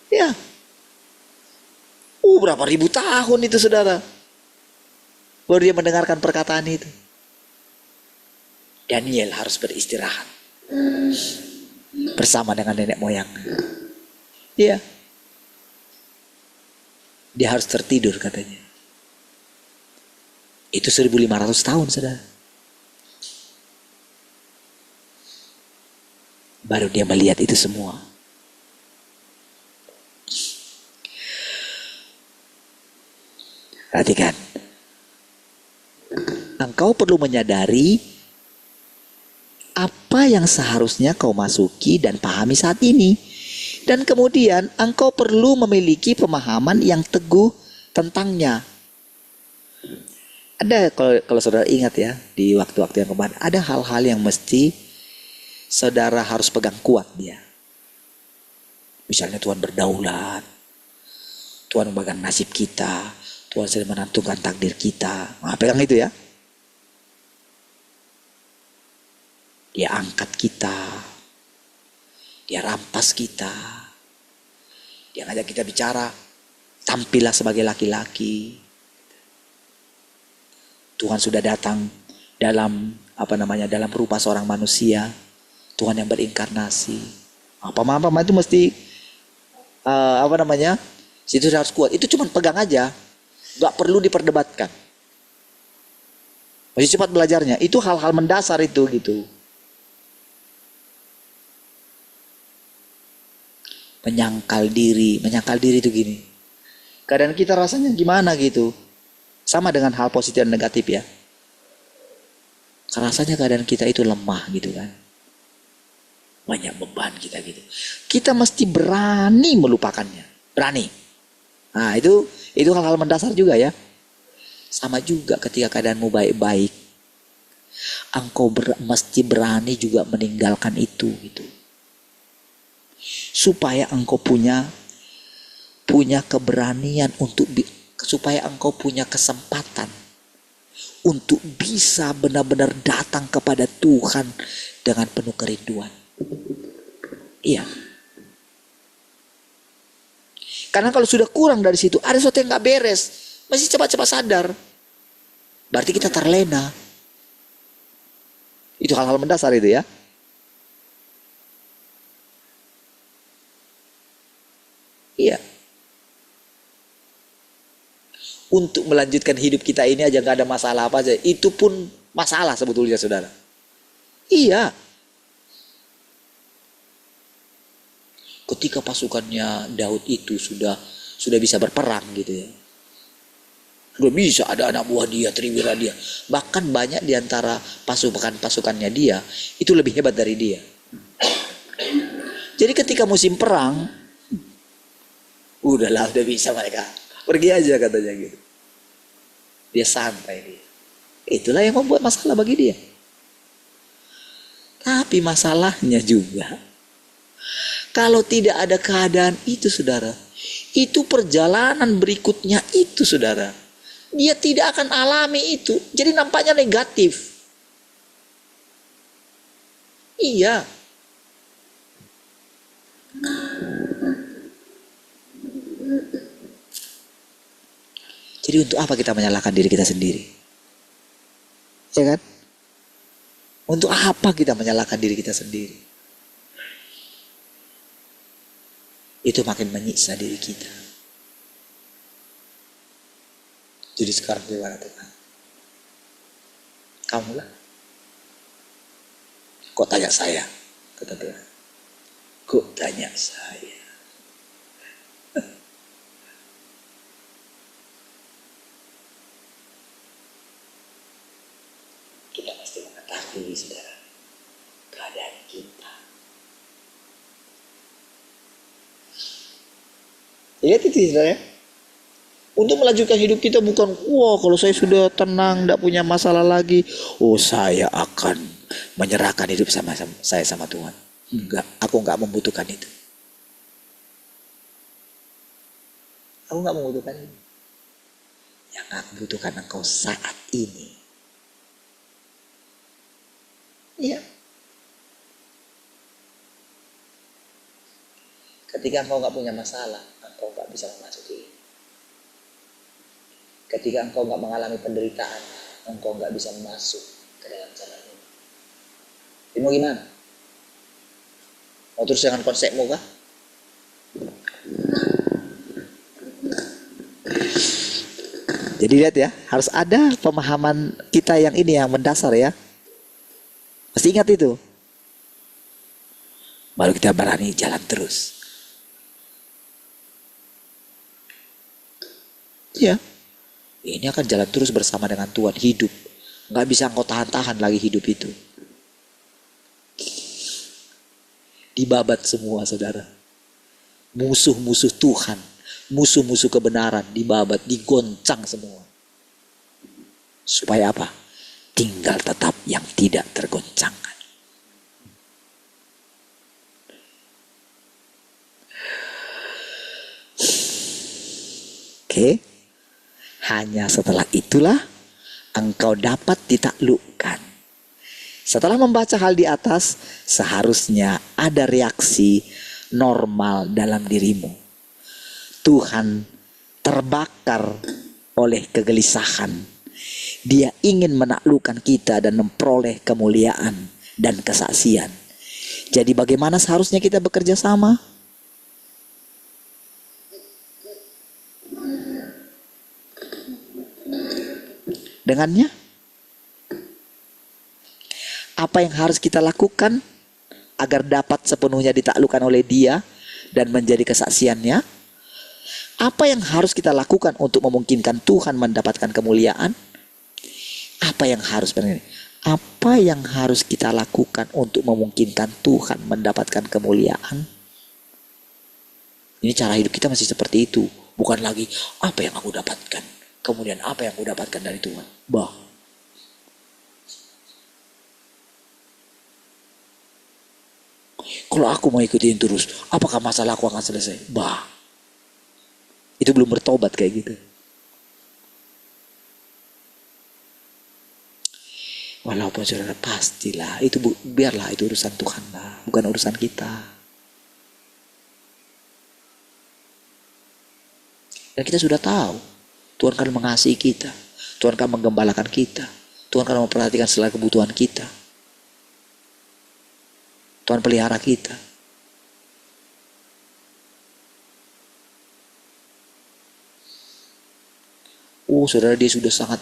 Ya. Berapa ribu tahun itu saudara, baru dia mendengarkan perkataan itu. Daniel harus beristirahat bersama dengan nenek moyang. Iya. Dia harus tertidur katanya. Itu 1500 tahun saudara. Baru dia melihat itu semua. Perhatikan. Engkau perlu menyadari apa yang seharusnya kau masuki dan pahami saat ini. Dan kemudian engkau perlu memiliki pemahaman yang teguh tentangnya. Ada, kalau saudara ingat ya, di waktu-waktu yang kemarin, ada hal-hal yang mesti saudara harus pegang kuat dia. Misalnya Tuhan berdaulat, Tuhan memegang nasib kita, Tuhan sedang menentukan takdir kita. Nah, pegang itu ya. Dia angkat kita, dia rampas kita, dia ngajak kita bicara, tampillah sebagai laki-laki. Tuhan sudah datang dalam dalam rupa seorang manusia. Tuhan yang berinkarnasi. Pemahaman itu mesti situ harus kuat. Itu cuma pegang aja, nggak perlu diperdebatkan. Masih cepat belajarnya. Itu hal-hal mendasar itu gitu. Menyangkal diri itu gini. Keadaan kita rasanya gimana gitu. Sama dengan hal positif dan negatif ya. Rasanya keadaan kita itu lemah gitu kan. Banyak beban kita gitu. Kita mesti berani melupakannya. Berani. Nah itu hal-hal mendasar juga ya. Sama juga ketika keadaanmu baik-baik. Engkau mesti berani juga meninggalkan itu gitu. Supaya engkau punya keberanian supaya engkau punya kesempatan untuk bisa benar-benar datang kepada Tuhan dengan penuh kerinduan. Iya. Karena kalau sudah kurang dari situ, ada sesuatu yang nggak beres, masih cepat-cepat sadar. Berarti kita terlena. Itu hal-hal mendasar itu ya. Iya. Untuk melanjutkan hidup kita ini aja nggak ada masalah apa aja. Itu pun masalah sebetulnya saudara. Iya. Ketika pasukannya Daud itu sudah bisa berperang gitu ya. Sudah bisa ada anak buah dia, triwira dia. Bahkan banyak di antara pasukannya dia itu lebih hebat dari dia. Jadi ketika musim perang, udahlah udah bisa mereka. Pergi aja katanya gitu. Dia santai dia. Itulah yang membuat masalah bagi dia. Tapi masalahnya juga, kalau tidak ada keadaan itu saudara, itu perjalanan berikutnya itu saudara, dia tidak akan alami itu. Jadi nampaknya negatif. Iya. Jadi untuk apa kita menyalahkan diri kita sendiri? Ya kan? Untuk apa kita menyalahkan diri kita sendiri? Itu makin menyiksa diri kita. Jadi sekarang gimana Tuhan? Kamulah. Kok tanya saya? Kata Tuhan. Kok tanya saya? Kita pasti mengetahui saudara keadaan kita. Lihat itu saudara. Untuk melanjutkan hidup kita bukan, wah kalau saya sudah tenang, tidak punya masalah lagi, oh saya akan menyerahkan hidup sama Tuhan. Enggak, aku enggak membutuhkan itu. Aku enggak membutuhkan itu. Yang aku butuhkan engkau saat ini. Iya. Ketika engkau enggak punya masalah, engkau enggak bisa memasuki. Ketika engkau nggak mengalami penderitaan, engkau nggak bisa masuk ke dalam jalan ini. Ini mau gimana? Mau terus dengan konsepmu kah? Jadi lihat ya, harus ada pemahaman kita yang ini yang mendasar ya. Mesti ingat itu. Baru kita berani jalan terus. Ya. Ini akan jalan terus bersama dengan Tuhan, hidup. Nggak bisa engkau tahan-tahan lagi hidup itu. Dibabat semua saudara. Musuh-musuh Tuhan, musuh-musuh kebenaran dibabat, digoncang semua. Supaya apa? Tinggal tetap yang tidak tergoncangkan. Oke. Hanya setelah itulah engkau dapat ditaklukkan. Setelah membaca hal di atas, seharusnya ada reaksi normal dalam dirimu. Tuhan terbakar oleh kegelisahan. Dia ingin menaklukkan kita dan memperoleh kemuliaan dan kesaksian. Jadi bagaimana seharusnya kita bekerja sama? Dengannya, apa yang harus kita lakukan agar dapat sepenuhnya ditaklukkan oleh Dia dan menjadi kesaksiannya? Apa yang harus kita lakukan untuk memungkinkan Tuhan mendapatkan kemuliaan? Apa yang harus kita lakukan untuk memungkinkan Tuhan mendapatkan kemuliaan? Ini cara hidup kita masih seperti itu, bukan lagi apa yang aku dapatkan. Kemudian apa yang aku dapatkan dari Tuhan? Kalau aku mau ikutin terus, apakah masalah aku akan selesai? Itu belum bertobat kayak gitu. Walaupun saudara pastilah, itu biarlah itu urusan Tuhan lah, bukan urusan kita. Dan kita sudah tahu, Tuhan akan mengasihi kita. Tuhan akan menggembalakan kita. Tuhan akan memperhatikan segala kebutuhan kita. Tuhan pelihara kita. Oh saudara, dia sudah sangat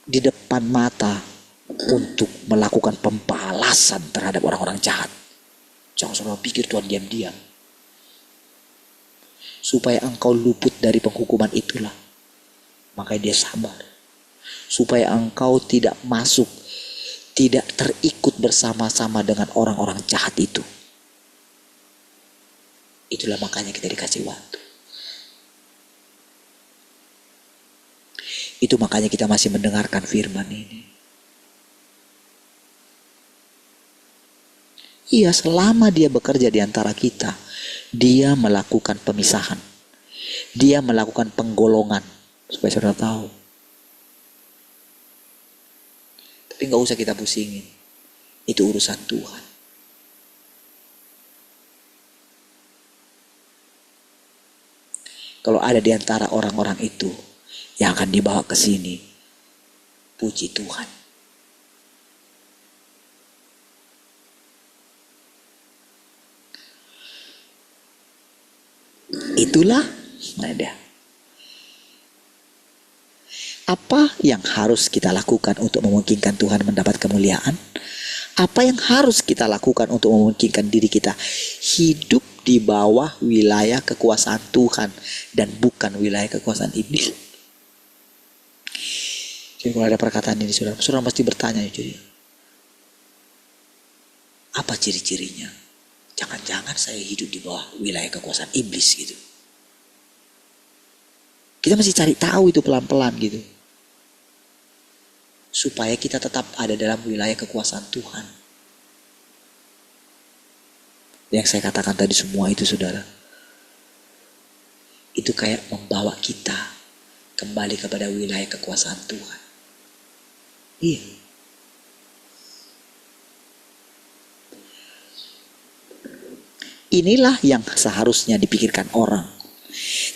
di depan mata untuk melakukan pembalasan terhadap orang-orang jahat. Jangan saudara pikir Tuhan diam-diam. Supaya engkau luput dari penghukuman itulah, makanya dia sabar. Supaya engkau tidak masuk, tidak terikut bersama-sama dengan orang-orang jahat itu. Itulah makanya kita dikasih waktu. Itu makanya kita masih mendengarkan firman ini. Iya, selama dia bekerja di antara kita, dia melakukan pemisahan. Dia melakukan penggolongan. Supaya saudara tahu. Tapi gak usah kita pusingin. Itu urusan Tuhan. Kalau ada di antara orang-orang itu yang akan dibawa ke sini, puji Tuhan. Itulah ada. Apa yang harus kita lakukan untuk memungkinkan Tuhan mendapat kemuliaan? Apa yang harus kita lakukan untuk memungkinkan diri kita hidup di bawah wilayah kekuasaan Tuhan dan bukan wilayah kekuasaan iblis? Jadi kalau ada perkataan ini, saudara pasti bertanya, jadi apa ciri-cirinya? Jangan-jangan saya hidup di bawah wilayah kekuasaan iblis gitu. Kita mesti cari tahu itu pelan-pelan gitu. Supaya kita tetap ada dalam wilayah kekuasaan Tuhan. Yang saya katakan tadi semua itu saudara, itu kayak membawa kita kembali kepada wilayah kekuasaan Tuhan. Iya. Inilah yang seharusnya dipikirkan orang.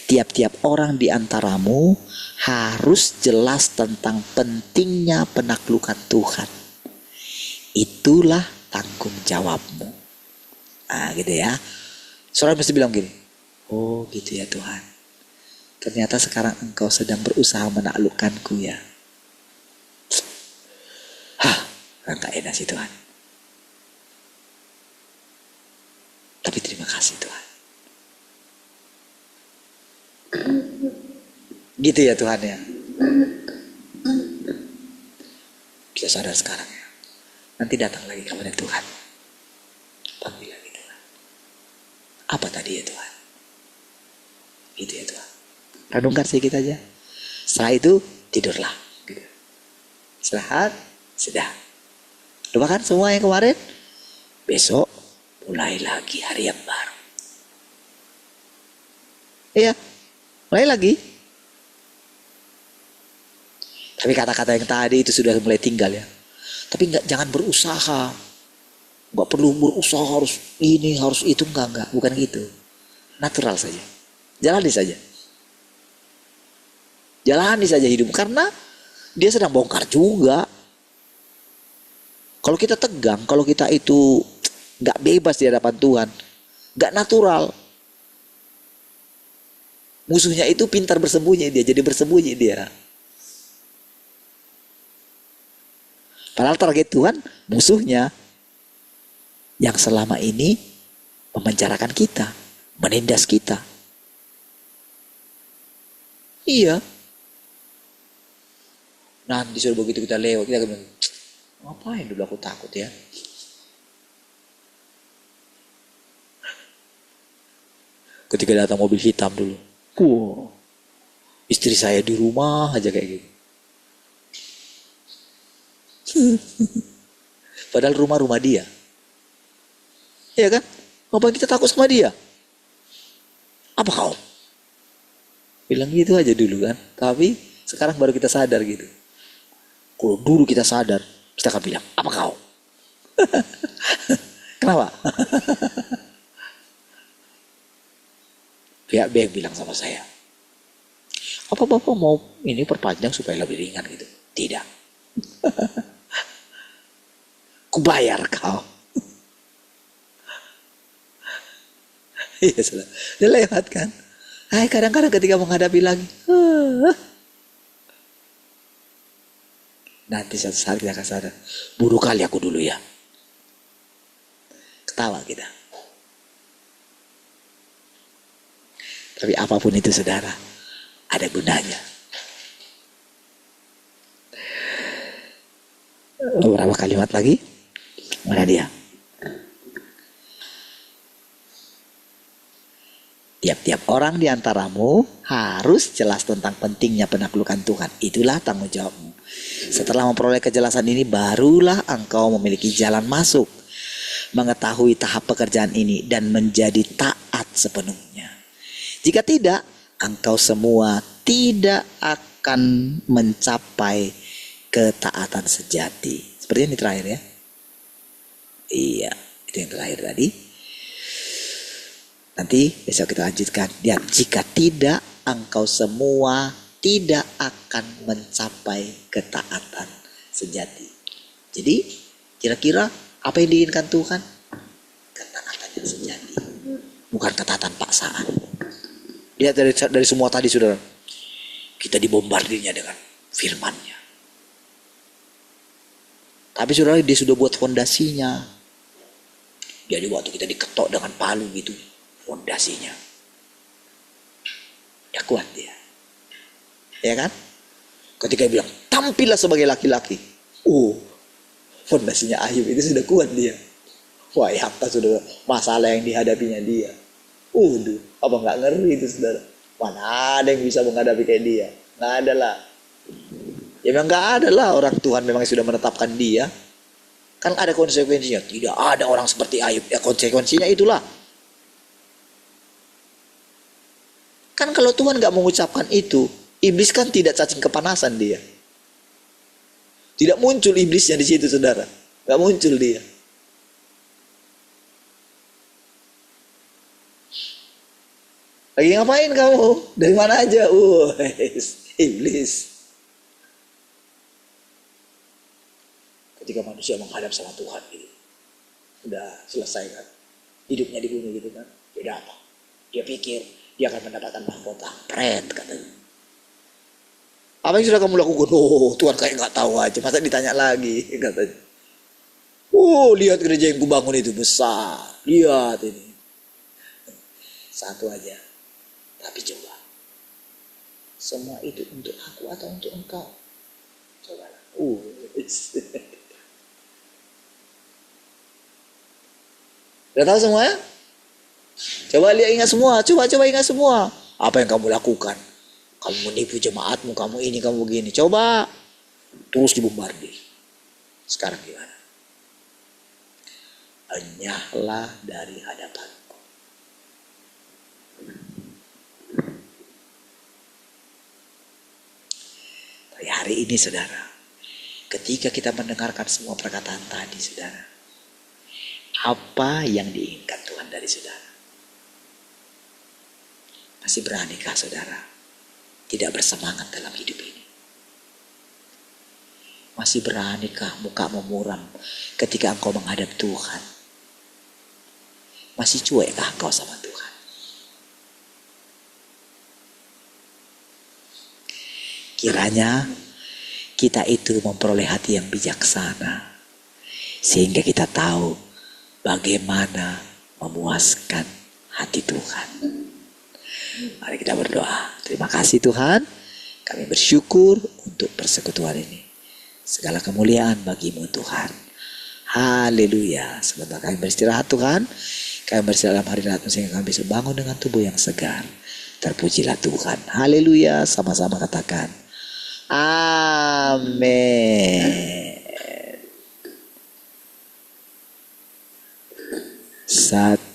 Tiap-tiap orang di antaramu harus jelas tentang pentingnya penaklukan Tuhan. Itulah tanggung jawabmu. Nah gitu ya. Saudara mesti bilang gini, oh gitu ya Tuhan. Ternyata sekarang engkau sedang berusaha menaklukkanku ya. Gak enak sih Tuhan. Tapi terima kasih Tuhan. Gitu ya Tuhan ya. Kita sadar sekarang ya. Nanti datang lagi kepada Tuhan. Panggil lagi Tuhan. Apa tadi ya Tuhan? Gitu ya Tuhan. Renungkan sedikit aja. Setelah itu tidurlah. Gitu. Istirahat, sudah. Lupakan semua yang kemarin. Besok mulai lagi hari yang baru. Iya, mulai lagi. Tapi kata-kata yang tadi itu sudah mulai tinggal ya. Tapi jangan berusaha. Nggak perlu berusaha harus ini, harus itu, enggak. Bukan gitu. Natural saja. Jalani saja. Jalani saja hidup. Karena dia sedang bongkar juga. Kalau kita tegang, kalau kita itu gak bebas di hadapan Tuhan, gak natural. Musuhnya itu pintar bersembunyi dia, jadi bersembunyi dia. Padahal target Tuhan, musuhnya yang selama ini memenjarakan kita, menindas kita. Iya. Nah, disuruh begitu kita lewat, kita akan bilang, ngapain dulu aku takut ya. Ketika datang mobil hitam dulu, wow, istri saya di rumah aja kayak gitu. Padahal rumah dia. Iya kan? Ngapain kita takut sama dia? Apa kau? Bilang gitu aja dulu kan. Tapi sekarang baru kita sadar gitu. Kalau dulu kita sadar, kita akan bilang, apa kau? Kenapa? Pihak B bilang sama saya, apa Bapak mau ini perpanjang supaya lebih ringan gitu? Tidak. Kubayar kau. Iya sudah. Dia lewat kan. Kadang-kadang ketika menghadapi lagi. Nanti suatu saat kita akan sadar. Buruk kali aku dulu ya. Ketawa kita. Tapi apapun itu saudara. Ada gunanya. Beberapa kalimat lagi. Mana dia? Tiap-tiap orang di antaramu harus jelas tentang pentingnya penaklukan Tuhan. Itulah tanggung jawabmu. Setelah memperoleh kejelasan ini, barulah engkau memiliki jalan masuk, mengetahui tahap pekerjaan ini, dan menjadi taat sepenuhnya. Jika tidak, engkau semua tidak akan mencapai ketaatan sejati. Seperti ini terakhir ya. Iya, itu yang terakhir tadi. Nanti besok kita lanjutkan. Lihat, jika tidak, engkau semua tidak akan mencapai ketaatan sejati. Jadi, kira-kira apa yang diinginkan Tuhan? Ketaatan yang sejati. Bukan ketaatan paksaan. Lihat dari semua tadi, saudara. Kita dibombardirnya dengan firman-Nya. Tapi saudara, dia sudah buat fondasinya. Jadi waktu kita diketok dengan palu gitu. Fondasinya. Ya kuat dia. Ya kan? Ketika dia bilang, tampillah sebagai laki-laki. Fondasinya Ayub itu sudah kuat dia. Wah, apa sudah masalah yang dihadapinya dia. Apa nggak ngeri itu saudara? Mana ada yang bisa menghadapi kayak dia? Nggak ada lah. Ya memang nggak ada lah orang Tuhan memang sudah menetapkan dia. Kan ada konsekuensinya. Tidak ada orang seperti Ayub. Ya konsekuensinya itulah. Kan kalau Tuhan gak mengucapkan itu, iblis kan tidak cacing kepanasan dia. Tidak muncul iblisnya di situ saudara. Gak muncul dia. Lagi ngapain kamu? Dari mana aja? Iblis. Ketika manusia menghadap sama Tuhan gitu. Sudah selesai kan. Hidupnya di bumi gitu kan. Beda apa? Dia pikir dia akan mendapatkan mahkota. Pret katanya. Apa yang sudah kamu lakukan? Tuhan kayak nggak tahu aja. Masa ditanya lagi katanya. Lihat gereja yang kubangun itu besar. Lihat ini. Satu aja. Tapi coba. Semua itu untuk aku atau untuk engkau? Coba. Udah tahu semuanya? Coba lihat, ingat semua. Coba ingat semua. Apa yang kamu lakukan? Kamu menipu jemaatmu, kamu ini, kamu begini. Coba. Terus dibombardir. Sekarang gimana? Enyahlah dari hadapanku. Tapi hari ini saudara, ketika kita mendengarkan semua perkataan tadi saudara, apa yang diinginkan Tuhan dari saudara? Masih beranikah saudara tidak bersemangat dalam hidup ini? Masih beranikah muka memuram ketika engkau menghadap Tuhan? Masih cuekkah engkau sama Tuhan? Kiranya kita itu memperoleh hati yang bijaksana, sehingga kita tahu bagaimana memuaskan hati Tuhan. Mari kita berdoa. Terima kasih Tuhan. Kami bersyukur untuk persekutuan ini. Segala kemuliaan bagimu Tuhan. Haleluya. Sebentar kami beristirahat Tuhan. Kami beristirahat dalam hari dan sehingga kami bisa bangun dengan tubuh yang segar. Terpujilah Tuhan. Haleluya. Sama-sama katakan. Amin. 1